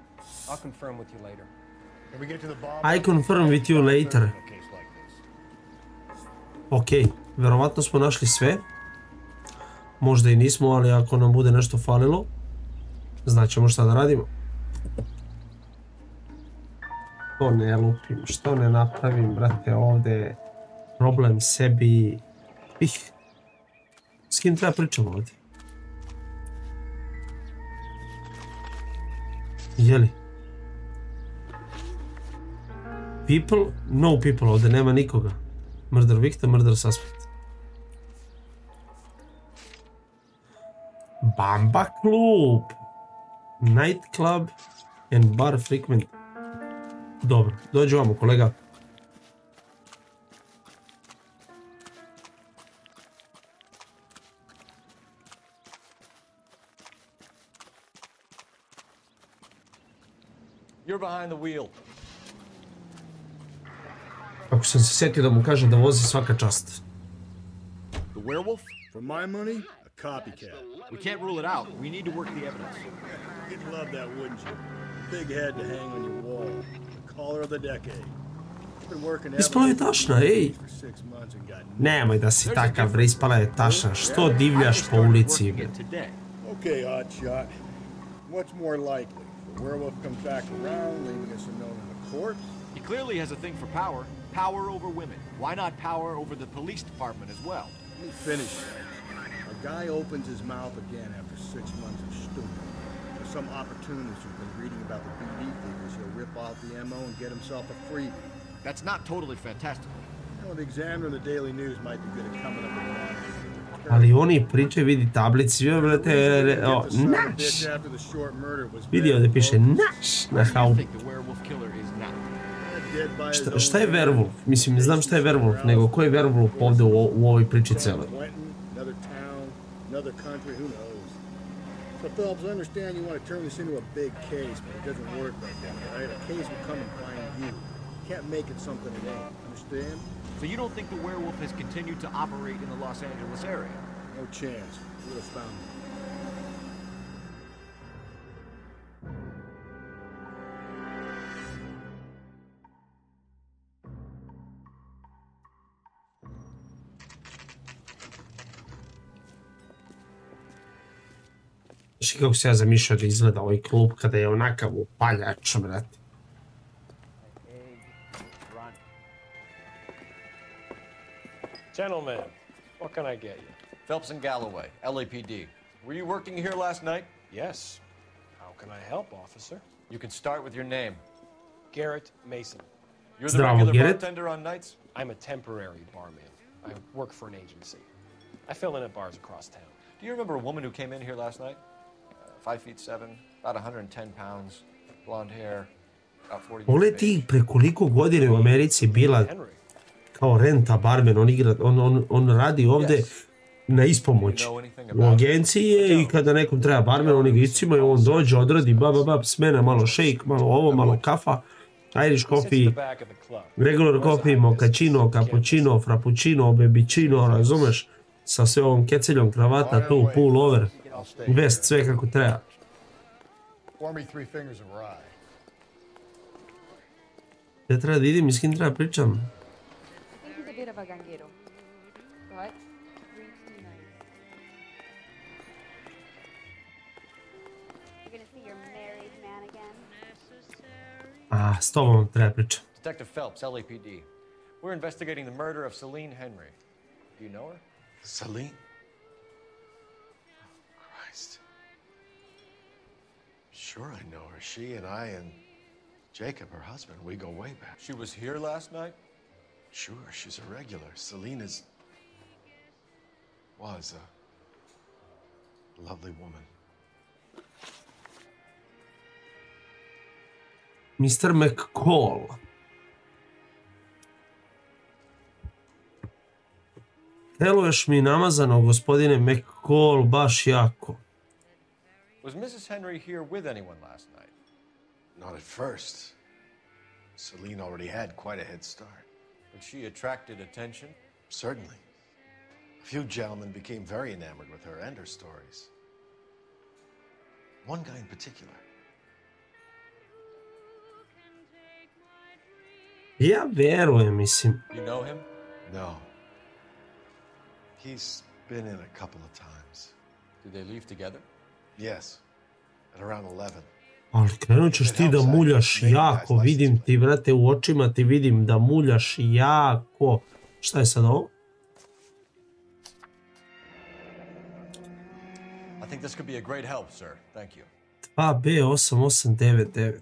I'll confirm with you later. Can we get to the bomb? I confirm with you later. Ok, verovatno smo našli sve. Možda i nismo, ali ako nam bude nešto falilo, znaćemo šta da radimo. Što ne lupim, što ne napravim, brate, ovdje. Problem sebi. S kim treba pričamo ovdje? Jeli? People? No people, ovdje nema nikoga. Murder victim, murder suspect. Bamba klub. Night club and bar frequent. Dobro, dođi vamo kolega. You're behind the wheel. Ako sam se sjetio da mu kažem da vozi svaka čast. The werewolf? For my money, a copycat. We can't rule it out. We need to work the evidence. You'd love that, wouldn't you? Big head to hang on your wall. The caller of the decade. Been working Ispala je tašna, ej. Nemoj da si takav, bre, ispala je tašna. Što divljaš po ulici, bre? Okay, odd shot. What's more likely? The werewolf comes back around, leaving us a note in the corpse? He clearly has a thing for power. Power over women. Why not power over the police department as well? Let me finish that. A guy opens his mouth again after 6 months of stupid. There's some opportunist who's been reading about the BD figures. He'll rip out the MO and get himself a freebie. That's not totally fantastical. You know, the Examiner and the Daily News might be good at coming up with one. Ali oni pričaju, vidi tablici, vrate, naš. Vidi ovdje piše naš na haubu. Šta je werewolf? Mislim, ne znam šta je werewolf, nego ko je werewolf ovdje u ovoj priči celoj? So, Phelps, I understand you want to turn this into a big case, but it doesn't work like that, right? A case will come and find you. You can't make it something it ain't, understand? So you don't think the werewolf has continued to operate in the Los Angeles area? No chance. We would have found him. Znaš kako se ja zamišljao da izgleda ovaj klub kada je onakav upaljač, brate. Gentlemen, what can I get you? Phelps and Galloway, LAPD. Were you working here last night? Yes. How can I help, officer? You can start with your name. Garrett Mason. You're the Zdravo, regular Garrett. bartender on nights? I'm a temporary barman. I work for an agency. I fill in at bars across town. Do you remember a woman who came in here last night? 5'7", about 110 pounds, blonde hair, about 40 years of Pogledaj age. pre koliko godine u Americi bila kao renta barmen, on radi ovde na ispomoć. U agenciji je i kada nekom treba barmen, oni ga iscimaju, on dođe, odradi, smena, malo shake, malo ovo, malo kafa, Irish coffee, regular coffee, mochaccino, cappuccino, frappuccino, bebiccino, razumeš, sa sve ovom keceljom kravata, tu, pull over, vest, sve kako treba. Pour me 3 fingers of rye. Ja treba da idem i s kim treba pričam. He's a bit of a ganguero, but drinks too nice. You're gonna see your married man again? S tobom treba pričam. Detective Phelps, LAPD. We're investigating the murder of Celine Henry. Do you know her? Celine? Christ. Sure I know her. She and I and Jacob, her husband, we go way back. She was here last night? Sure, she's a regular. Celine was a lovely woman. Mr. McCall. Deluješ mi namazano, gospodine McCall, baš jako. Was Mrs. Henry here with anyone last night? Not at first. Celine already had quite a head start. But she attracted attention? Certainly. A few gentlemen became very enamored with her and her stories. One guy in particular. Ja verujem, mislim. You know him? No. He's been in a couple of times. Did they leave together? Yes. At around 11. Ali krenut ćeš ti da muljaš jako, vidim ti, brate, u očima ti vidim da muljaš jako. Šta je sad ovo? I think this could be a great help, sir. Thank you. 2B8899.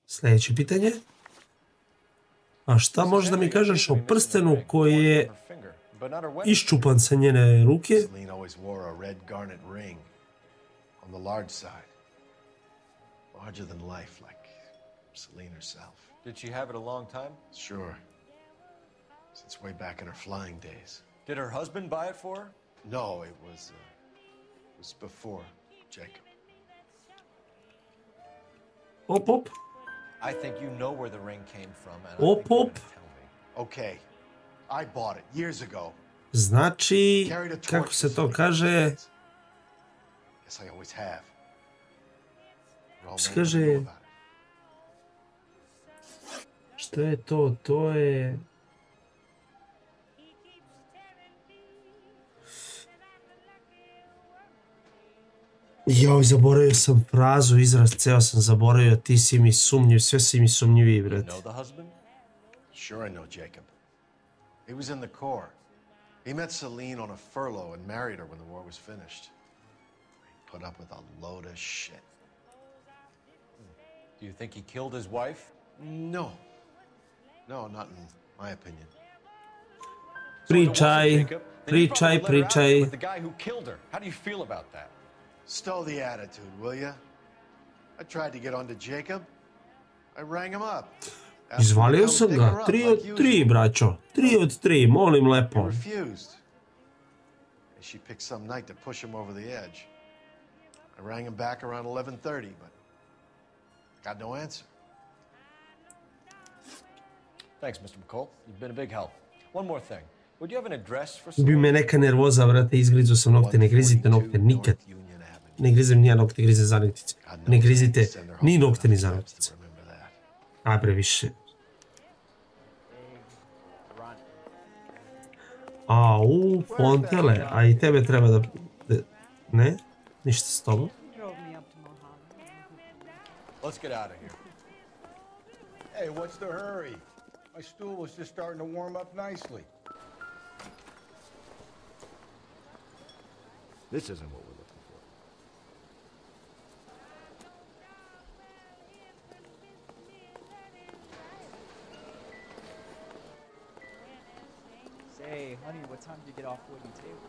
Sljedeće pitanje. A šta možeš da mi kažeš o prstenu koji je iščupan sa njene ruke? Celine always wore a red garnet ring on the large side. Larger than life, like Celine herself. Did she have it a long time? Sure. Since way back in her flying days. Did her husband buy it for her? No, it was before Jacob. Op, op. I think you know where the ring came from. And Op, op. Okay, I bought it years ago. Znači, kako se to kaže? Yes, I always have. Kaže, što je to? To je... Joj, zaboravio sam frazu, izraz, ceo sam zaboravio, ti si mi sumnjiv, sve si mi sumnjiviji, brate. You know the husband? Sure I know Jacob. He was in the Corps. He met Celine on a furlough and married her when the war was finished. He put up with a load of shit. Do you think he killed his wife? No. No, not in my opinion. Pričaj, pričaj, pričaj. With the guy who killed her. How do you feel about that? Stow the attitude, will ya? I tried to get onto Jacob. I rang him up. Izvalio sam ga, 3 od 3, braćo. 3 od 3, molim lepo. He refused. She picked some night to push him over the edge. I rang him back around 11:30, but got no answer. Thanks, Mr. McCall. You've been a big help. One more thing. Would you have an address for Bi me neka nervoza, brate, izgrizu sam nokte, ne grizite nokte nikad. Ne grizem ni ja nokte, grizem zanoktice. Ne grizite ni nokte ni zanoktice. A previše. Au, Fontele, a i tebe treba da... Ne? Ništa s tobom. Let's get out of here. Hey, what's the hurry? My stool was just starting to warm up nicely. This isn't what we're looking for. Hey, honey, what time do you get off wooden table?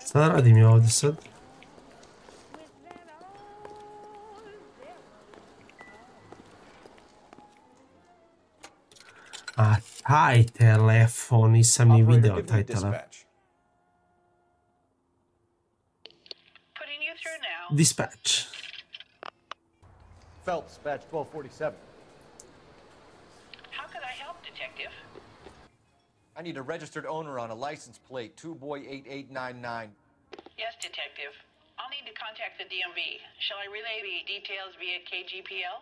Šta da radim ja ovdje sad? A taj telefon, nisam ni video taj telefon. Dispatch. Phelps, badge 1247. How could I help, Detective? I need a registered owner on a license plate, 2boy8899. Yes, Detective. I'll need to contact the DMV. Shall I relay the details via KGPL?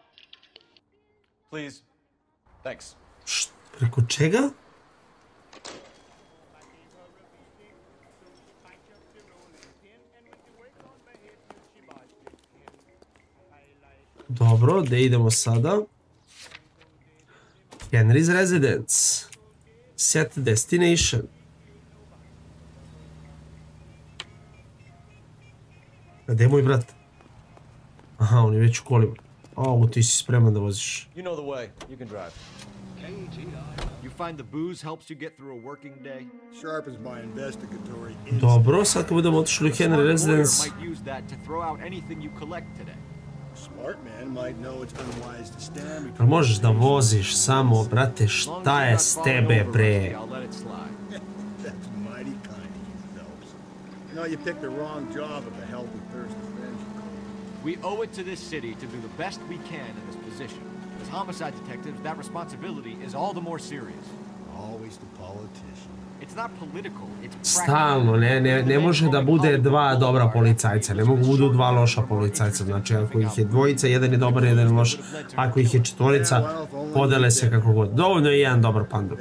Please. Thanks. Preko čega? Dobro, gdje idemo sada? Henry's Residence. Set destination. Gdje je moj brat? Aha, on je već u kolima. O, ti si spreman da voziš. You know the way. You can drive. You find the booze helps you get through a working day? Sharpens my investigatory. Dobro, sad kad budemo otišli u Henry Residence. Might use that to throw out anything you collect today. Smart man might know it's unwise to stand between. A možeš da voziš samo, brate, šta je s tebe, bre? That's mighty kind of you, Phelps. You know, you picked the wrong job at the healthy, thirsty friends you call. We owe it to this city to do the best we can in this position. As homicide detectives, that responsibility is all the more serious. Always the politician. It's not political, it's Stalno, ne može da bude dva dobra policajca, ne mogu budu dva loša policajca, znači ako ih je dvojica, jedan je dobar, jedan je loš, ako ih je četvorica, podele se kako god. Dovoljno je jedan dobar pandur.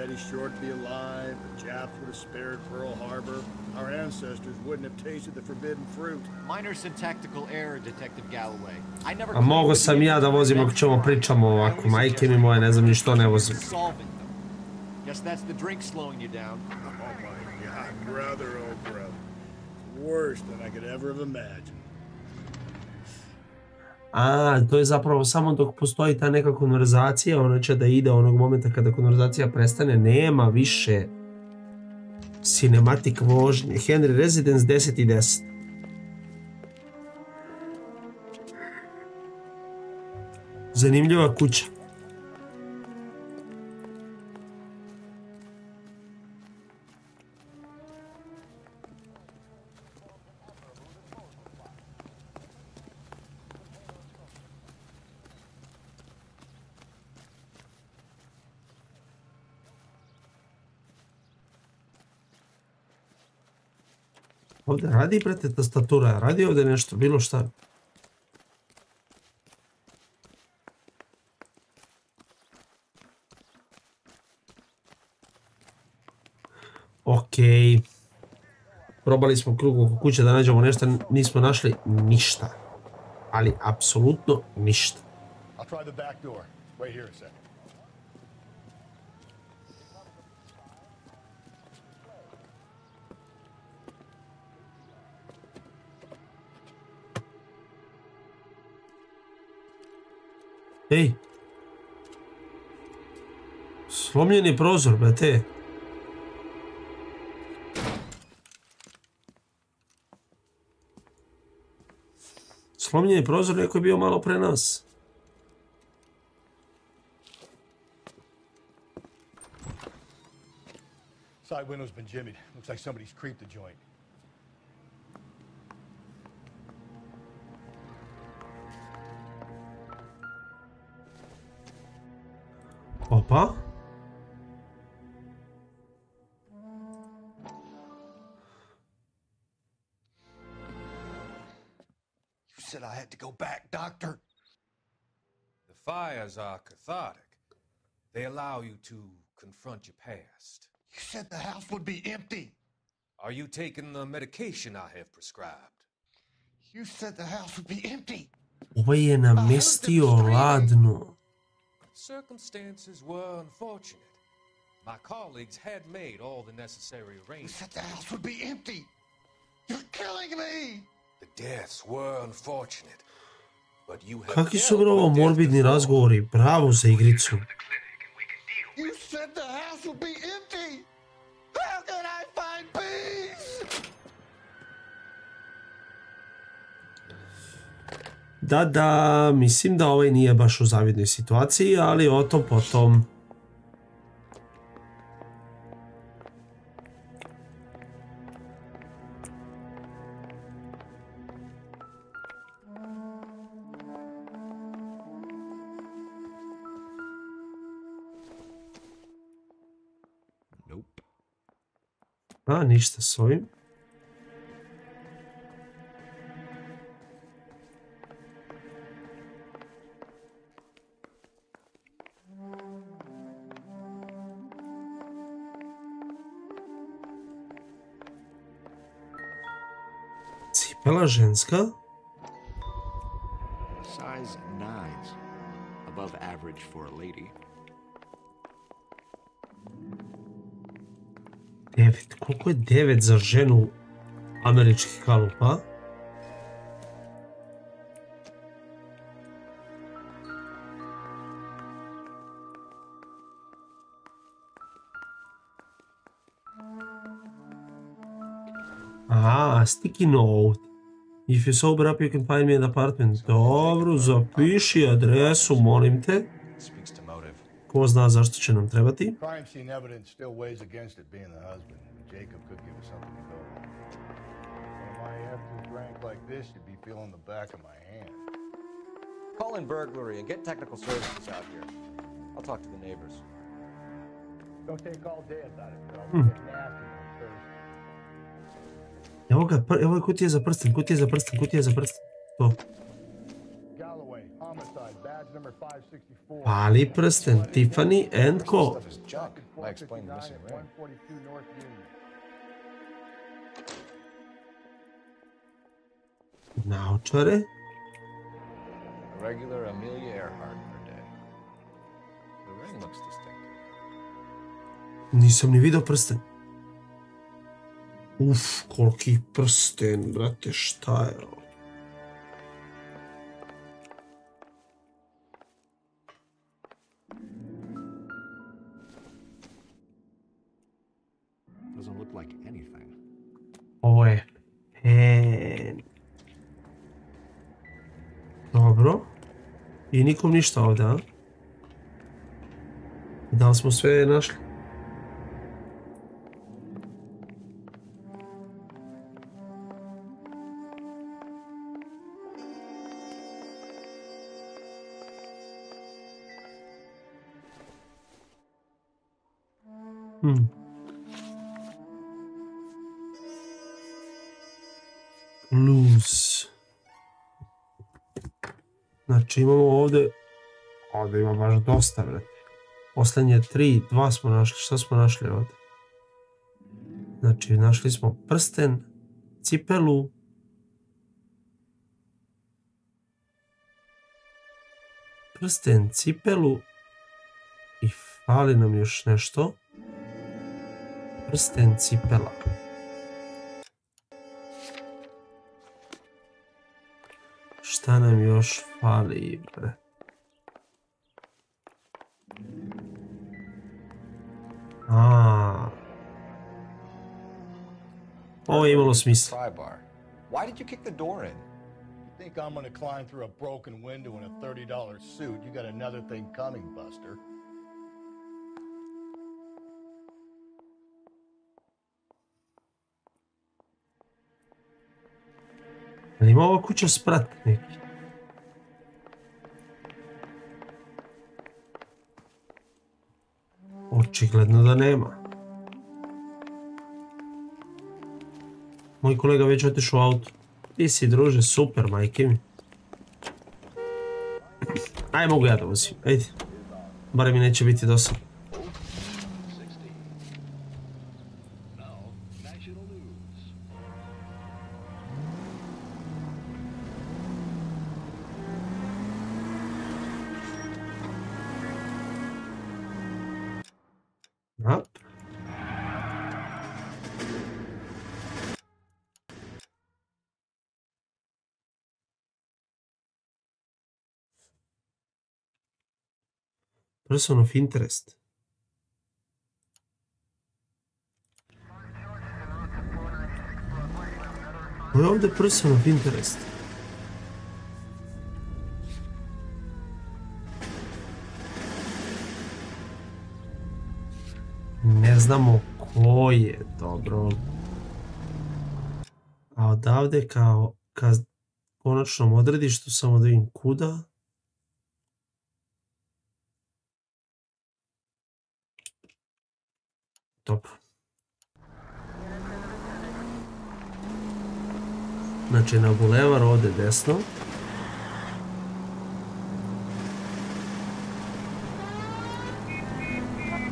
A mogo sam ja da vozim ako ćemo pričamo ovako, majke mi moje, ne znam ni što ne vozim. Guess that's the drink slowing you down. Oh my God, brother, oh brother. Worse than I could ever have imagined. A, to je zapravo samo dok postoji ta neka konverzacija, ona će da ide onog momenta kada konverzacija prestane, nema više cinematic vožnje. Henry Residence 10 i 10. Zanimljiva kuća. Ovdje radi, brate, tastatura, radi ovdje nešto, bilo šta. Okej. Probali smo krug oko kuće da nađemo nešto, nismo našli ništa. Ali, apsolutno ništa. I'll try the back door. Wait here a second. Ej! Slomljeni prozor, brate. Slomljeni prozor, neko je bio malo pre nas. Side window's been jimmied. Looks like somebody's creeped the joint. Opa. You said I had to go back, Doctor. The fires are cathartic. They allow you to confront your past. You said the house would be empty. Are you taking the medication I have prescribed? You said the house would be empty. Ovaj je namestio ladno. Circumstances were unfortunate. My colleagues had made all the necessary arrangements. You said the house would be empty. You're killing me. The deaths were unfortunate. But you have Kakvi su ovo morbidni razgovori? Bravo za igricu. You said the house would be empty. Da, mislim da ovaj nije baš u zavidnoj situaciji, ali o tom potom. A, ništa s ovim. Cipela ženska. Size 9s, above average for a lady. 9. Koliko je 9 za ženu američki kalup, a? Aha, sticky note. If you sober up, you can find me an apartment. Dobro, zapiši adresu, molim te. Ko zna zašto će nam trebati? Crime scene evidence still weighs against it being the husband. Jacob could give us something to go on. When I after a drink like this, you'd be feeling the back of my hand. Call in burglary and get technical services out here. I'll talk to the neighbors. Don't take all day about it, bro. We'll get nasty on Thursday. Evo ga, evo je kutija za prsten, kutija za prsten, kutija za prsten. To. Pali prsten, Tiffany and Co. Naočare. Regular Amelia Earhart per day. The ring looks distinctive. Nisam ni vidio prsten. Uf, koliki prsten, brate, šta je ovo? Doesn't look like anything. Ovo je pen. Dobro. I nikom ništa ovdje, a? Da li smo sve našli? Lose. Znači imamo ovdje ima baš dosta, brate. Posljednje 3, 2 smo našli. Šta smo našli ovdje? Znači našli smo prsten, cipelu, i fali nam još nešto. Prsten, cipela. Šta nam još fali, bre? Ovo je imalo smisla. Why did you kick the door in? You think I'm gonna climb through a broken window in a $30 suit? You got another thing coming, Buster. Ali ima ova kuća sprat neki. Očigledno da nema. Moj kolega već otišao u auto. Ti si, druže, super, majke mi. Aj, mogu ja da vozim, ajde. Bare mi neće biti dosadno. Person of interest. Ovo je ovdje person of interest. Ne znamo ko je, dobro. A odavde kao ka konačnom odredištu samo da vidim kuda. Dobro. Znači na bulevar ovde desno.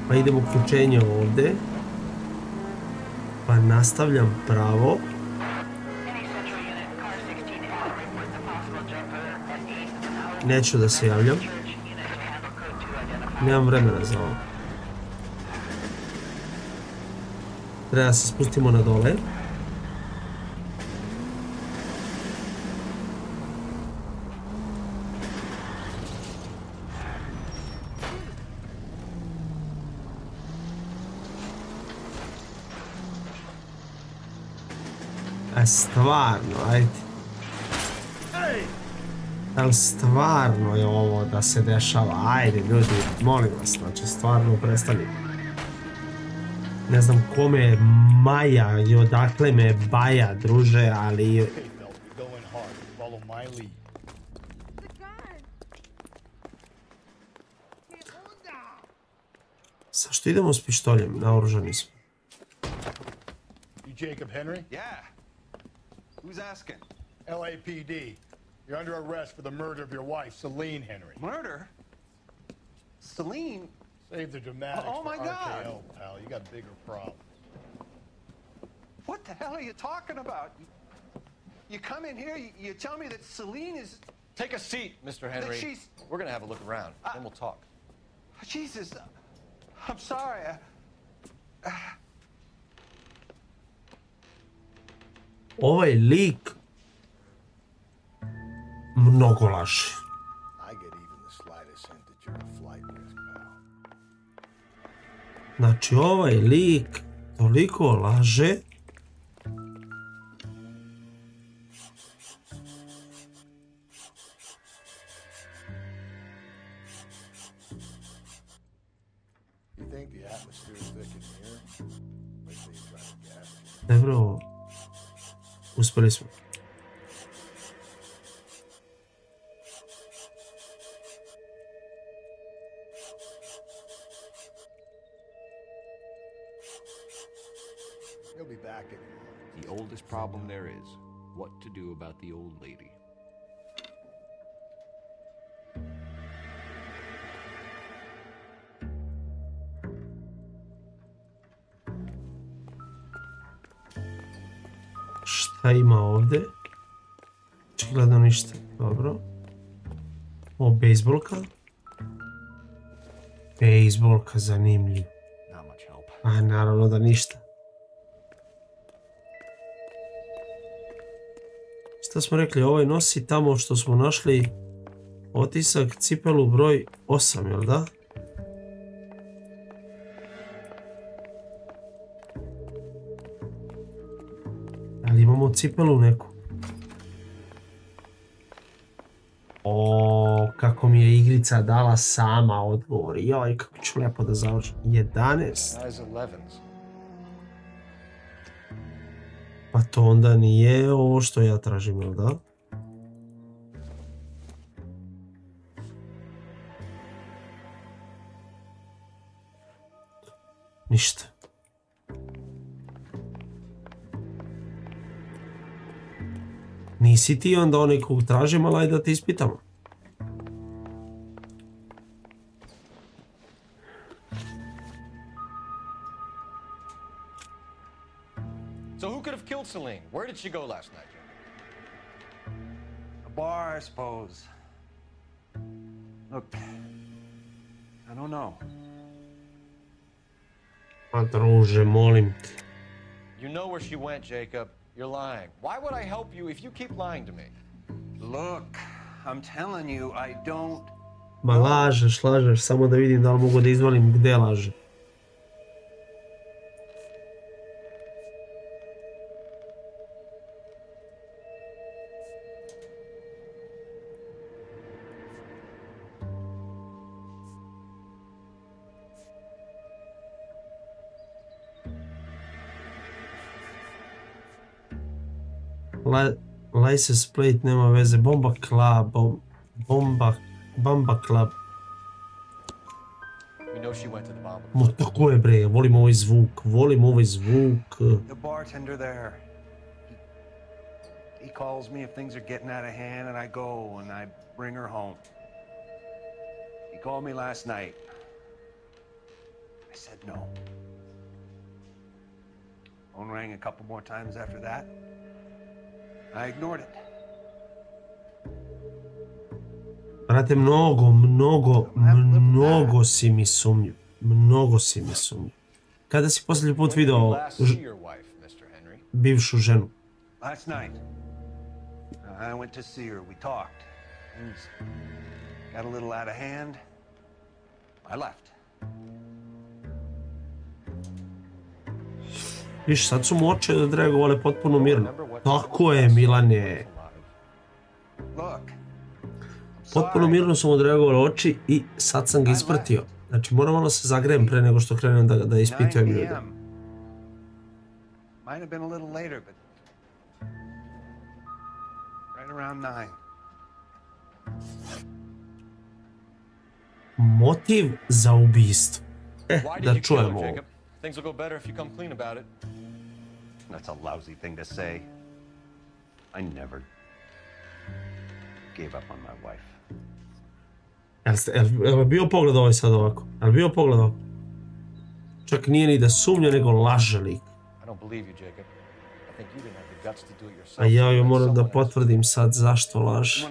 Pa idemo uključenje ovde. Pa nastavljam pravo. Neću da se javljam. Nemam vremena za ovo. Treba da se spustimo na dole. A stvarno, ajde. Ali stvarno je ovo da se dešava. Ajde ljudi, molim vas, znači stvarno prestanite. Ne znam kome je Maja i odakle me Baja, druže, ali... Zašto idemo s pištoljem? Naoružani smo. You Jacob Henry? Yeah. Who's asking? LAPD. You're under arrest for the murder of your wife, Celine Henry. Murder? Celine? Save the dramatics Oh my for God. RKO, pal. You got bigger problems. What the hell are you talking about? You come in here, you tell me that Celine is... Take a seat, Mr. Henry. she's- We're gonna have a look around, then we'll talk. Jesus, I'm sorry. Ovaj lik mnogo laže. I get even the slightest hint that you're a flight risk, pal. Znači ovaj lik toliko laže. You think the atmosphere is thick in here? Wait till you try to gas it. Dobro, uspeli smo. He'll be back in a moment. The oldest problem there is, what to do about the old lady. Šta ima ovde? Očigledno ništa. Dobro. O, bejsbolka. Bejsbolka, zanimljivo. Not much help. A, naravno da ništa. Šta smo rekli? Ovaj nosi tamo što smo našli otisak, cipelu broj 8, jel da? Ali imamo cipelu neku. O, kako mi je igrica dala sama odgovor. Joj, kako ću lepo da završim. 11. Size 11s. Pa to onda nije ovo što ja tražim, jel da? Ništa. Nisi ti onda onaj kog tražim, ali ajde da te ispitamo. So who could have killed Celine? Where did she go last night, Jim? A bar, I suppose. Look, I don't know. Pa druže, molim te. You know where she went, Jacob. You're lying. Why would I help you if you keep lying to me? Look, I'm telling you, I don't... Ma lažeš, samo da vidim da li mogu da izvolim gde laže. License plate, nema veze. Bomba club. Bomba club. We know she went to the bomb. Mo tako je bre, volim ovaj zvuk. The bartender there. He calls me if things are getting out of hand and I go and I bring her home. He called me last night. I said no. Phone rang a couple more times after that. I ignored it. Brate, mnogo si mi sumnjiv. Kada si posljednji put video bivšu ženu? Last night. I went to see her. We talked. Things got a little out of hand. I left. Viš, sad su mu oči odreagovale potpuno mirno. Tako je, Milane. Potpuno mirno su mu odreagovale oči i sad sam ga ispratio. Znači, moram malo se zagrejem pre nego što krenem da ispitujem ljude. Might have been a little later, but right around 9. Motiv za ubistvo. Da čujemo ovo. Things will go better if you come clean about it. That's a lousy thing to say. I never gave up on my wife. Jel bio pogled ovaj sad ovako? Jel bio pogled ovako? Čak nije ni da sumnja, nego laže lik. A ja joj moram da potvrdim sad zašto laže.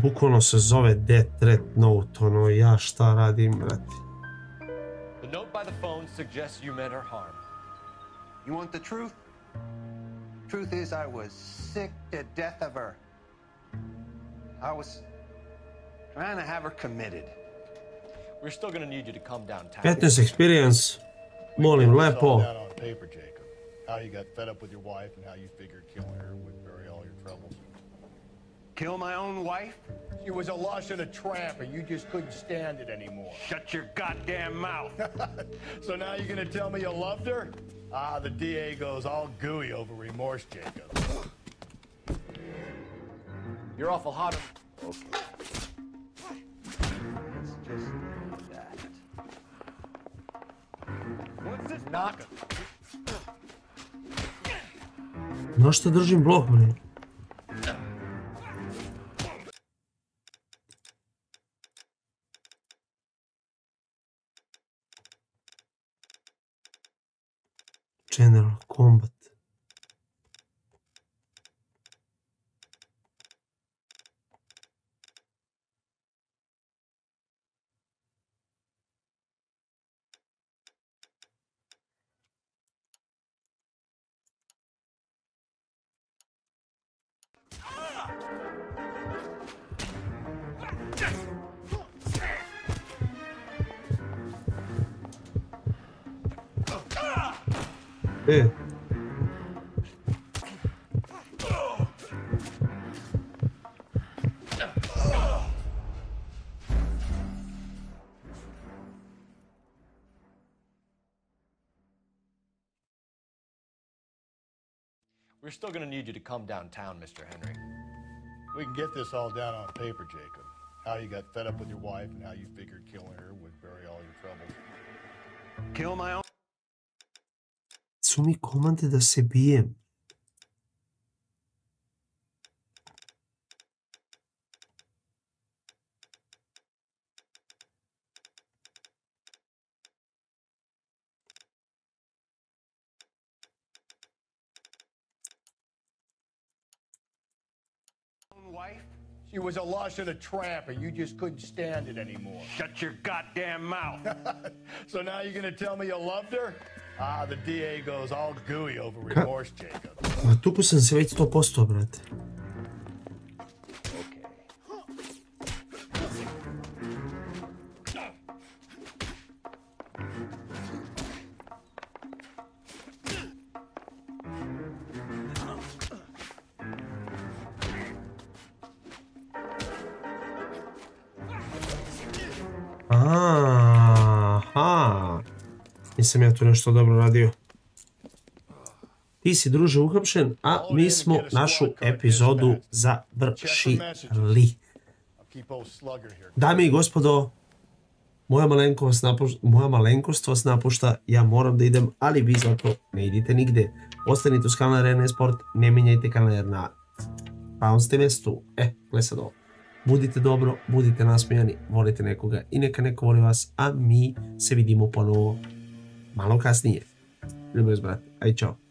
Bukvalno se zove Death Threat Note, ono, ja šta radim, brate. The note by the phone suggests you meant her harm. You want the truth? Truth is, I was sick to death of her. I was trying to have her committed. We're still gonna need you to calm down. 15 experience, molim, lepo. How you got fed up with your wife and how you figured killing her would bury all your troubles. Kill my own wife? She was a lush and a tramp, and you just couldn't stand it anymore. Shut your goddamn mouth. So now you're gonna tell me you loved her? Ah, the DA goes all gooey over remorse, Jacob. You're awful hot. Okay. Let's just do that. What's this knocker? No što držim blok, bre. General Combat. We're still gonna need you to come downtown, Mr. Henry. We can get this all down on paper, Jacob. How you got fed up with your wife and how you figured killing her would bury all your troubles. Kill my own... Su mi komande da se bijem. Wife? She was a lush and a tramp, and you just couldn't stand it anymore. Shut your goddamn mouth. So now you're gonna tell me you loved her? Ah, the DA goes all gooey over remorse, Jacob. Ma tuku sam se već 100%, brate. Aha. Nisam ja tu nešto dobro radio. Ti si, druže, uhapšen, a mi smo našu epizodu završili. Dame i gospodo, moja malenkost vas napušta, ja moram da idem, ali vi zato ne idite nigde. Ostanite uz kanal RN Sport, ne menjajte kanal na pravom mestu. Gle sad ovo. Budite dobro, budite nasmijani, volite nekoga i neka neko voli vas, a mi se vidimo ponovo malo kasnije. Ljubim vas, brate. Aj, čao.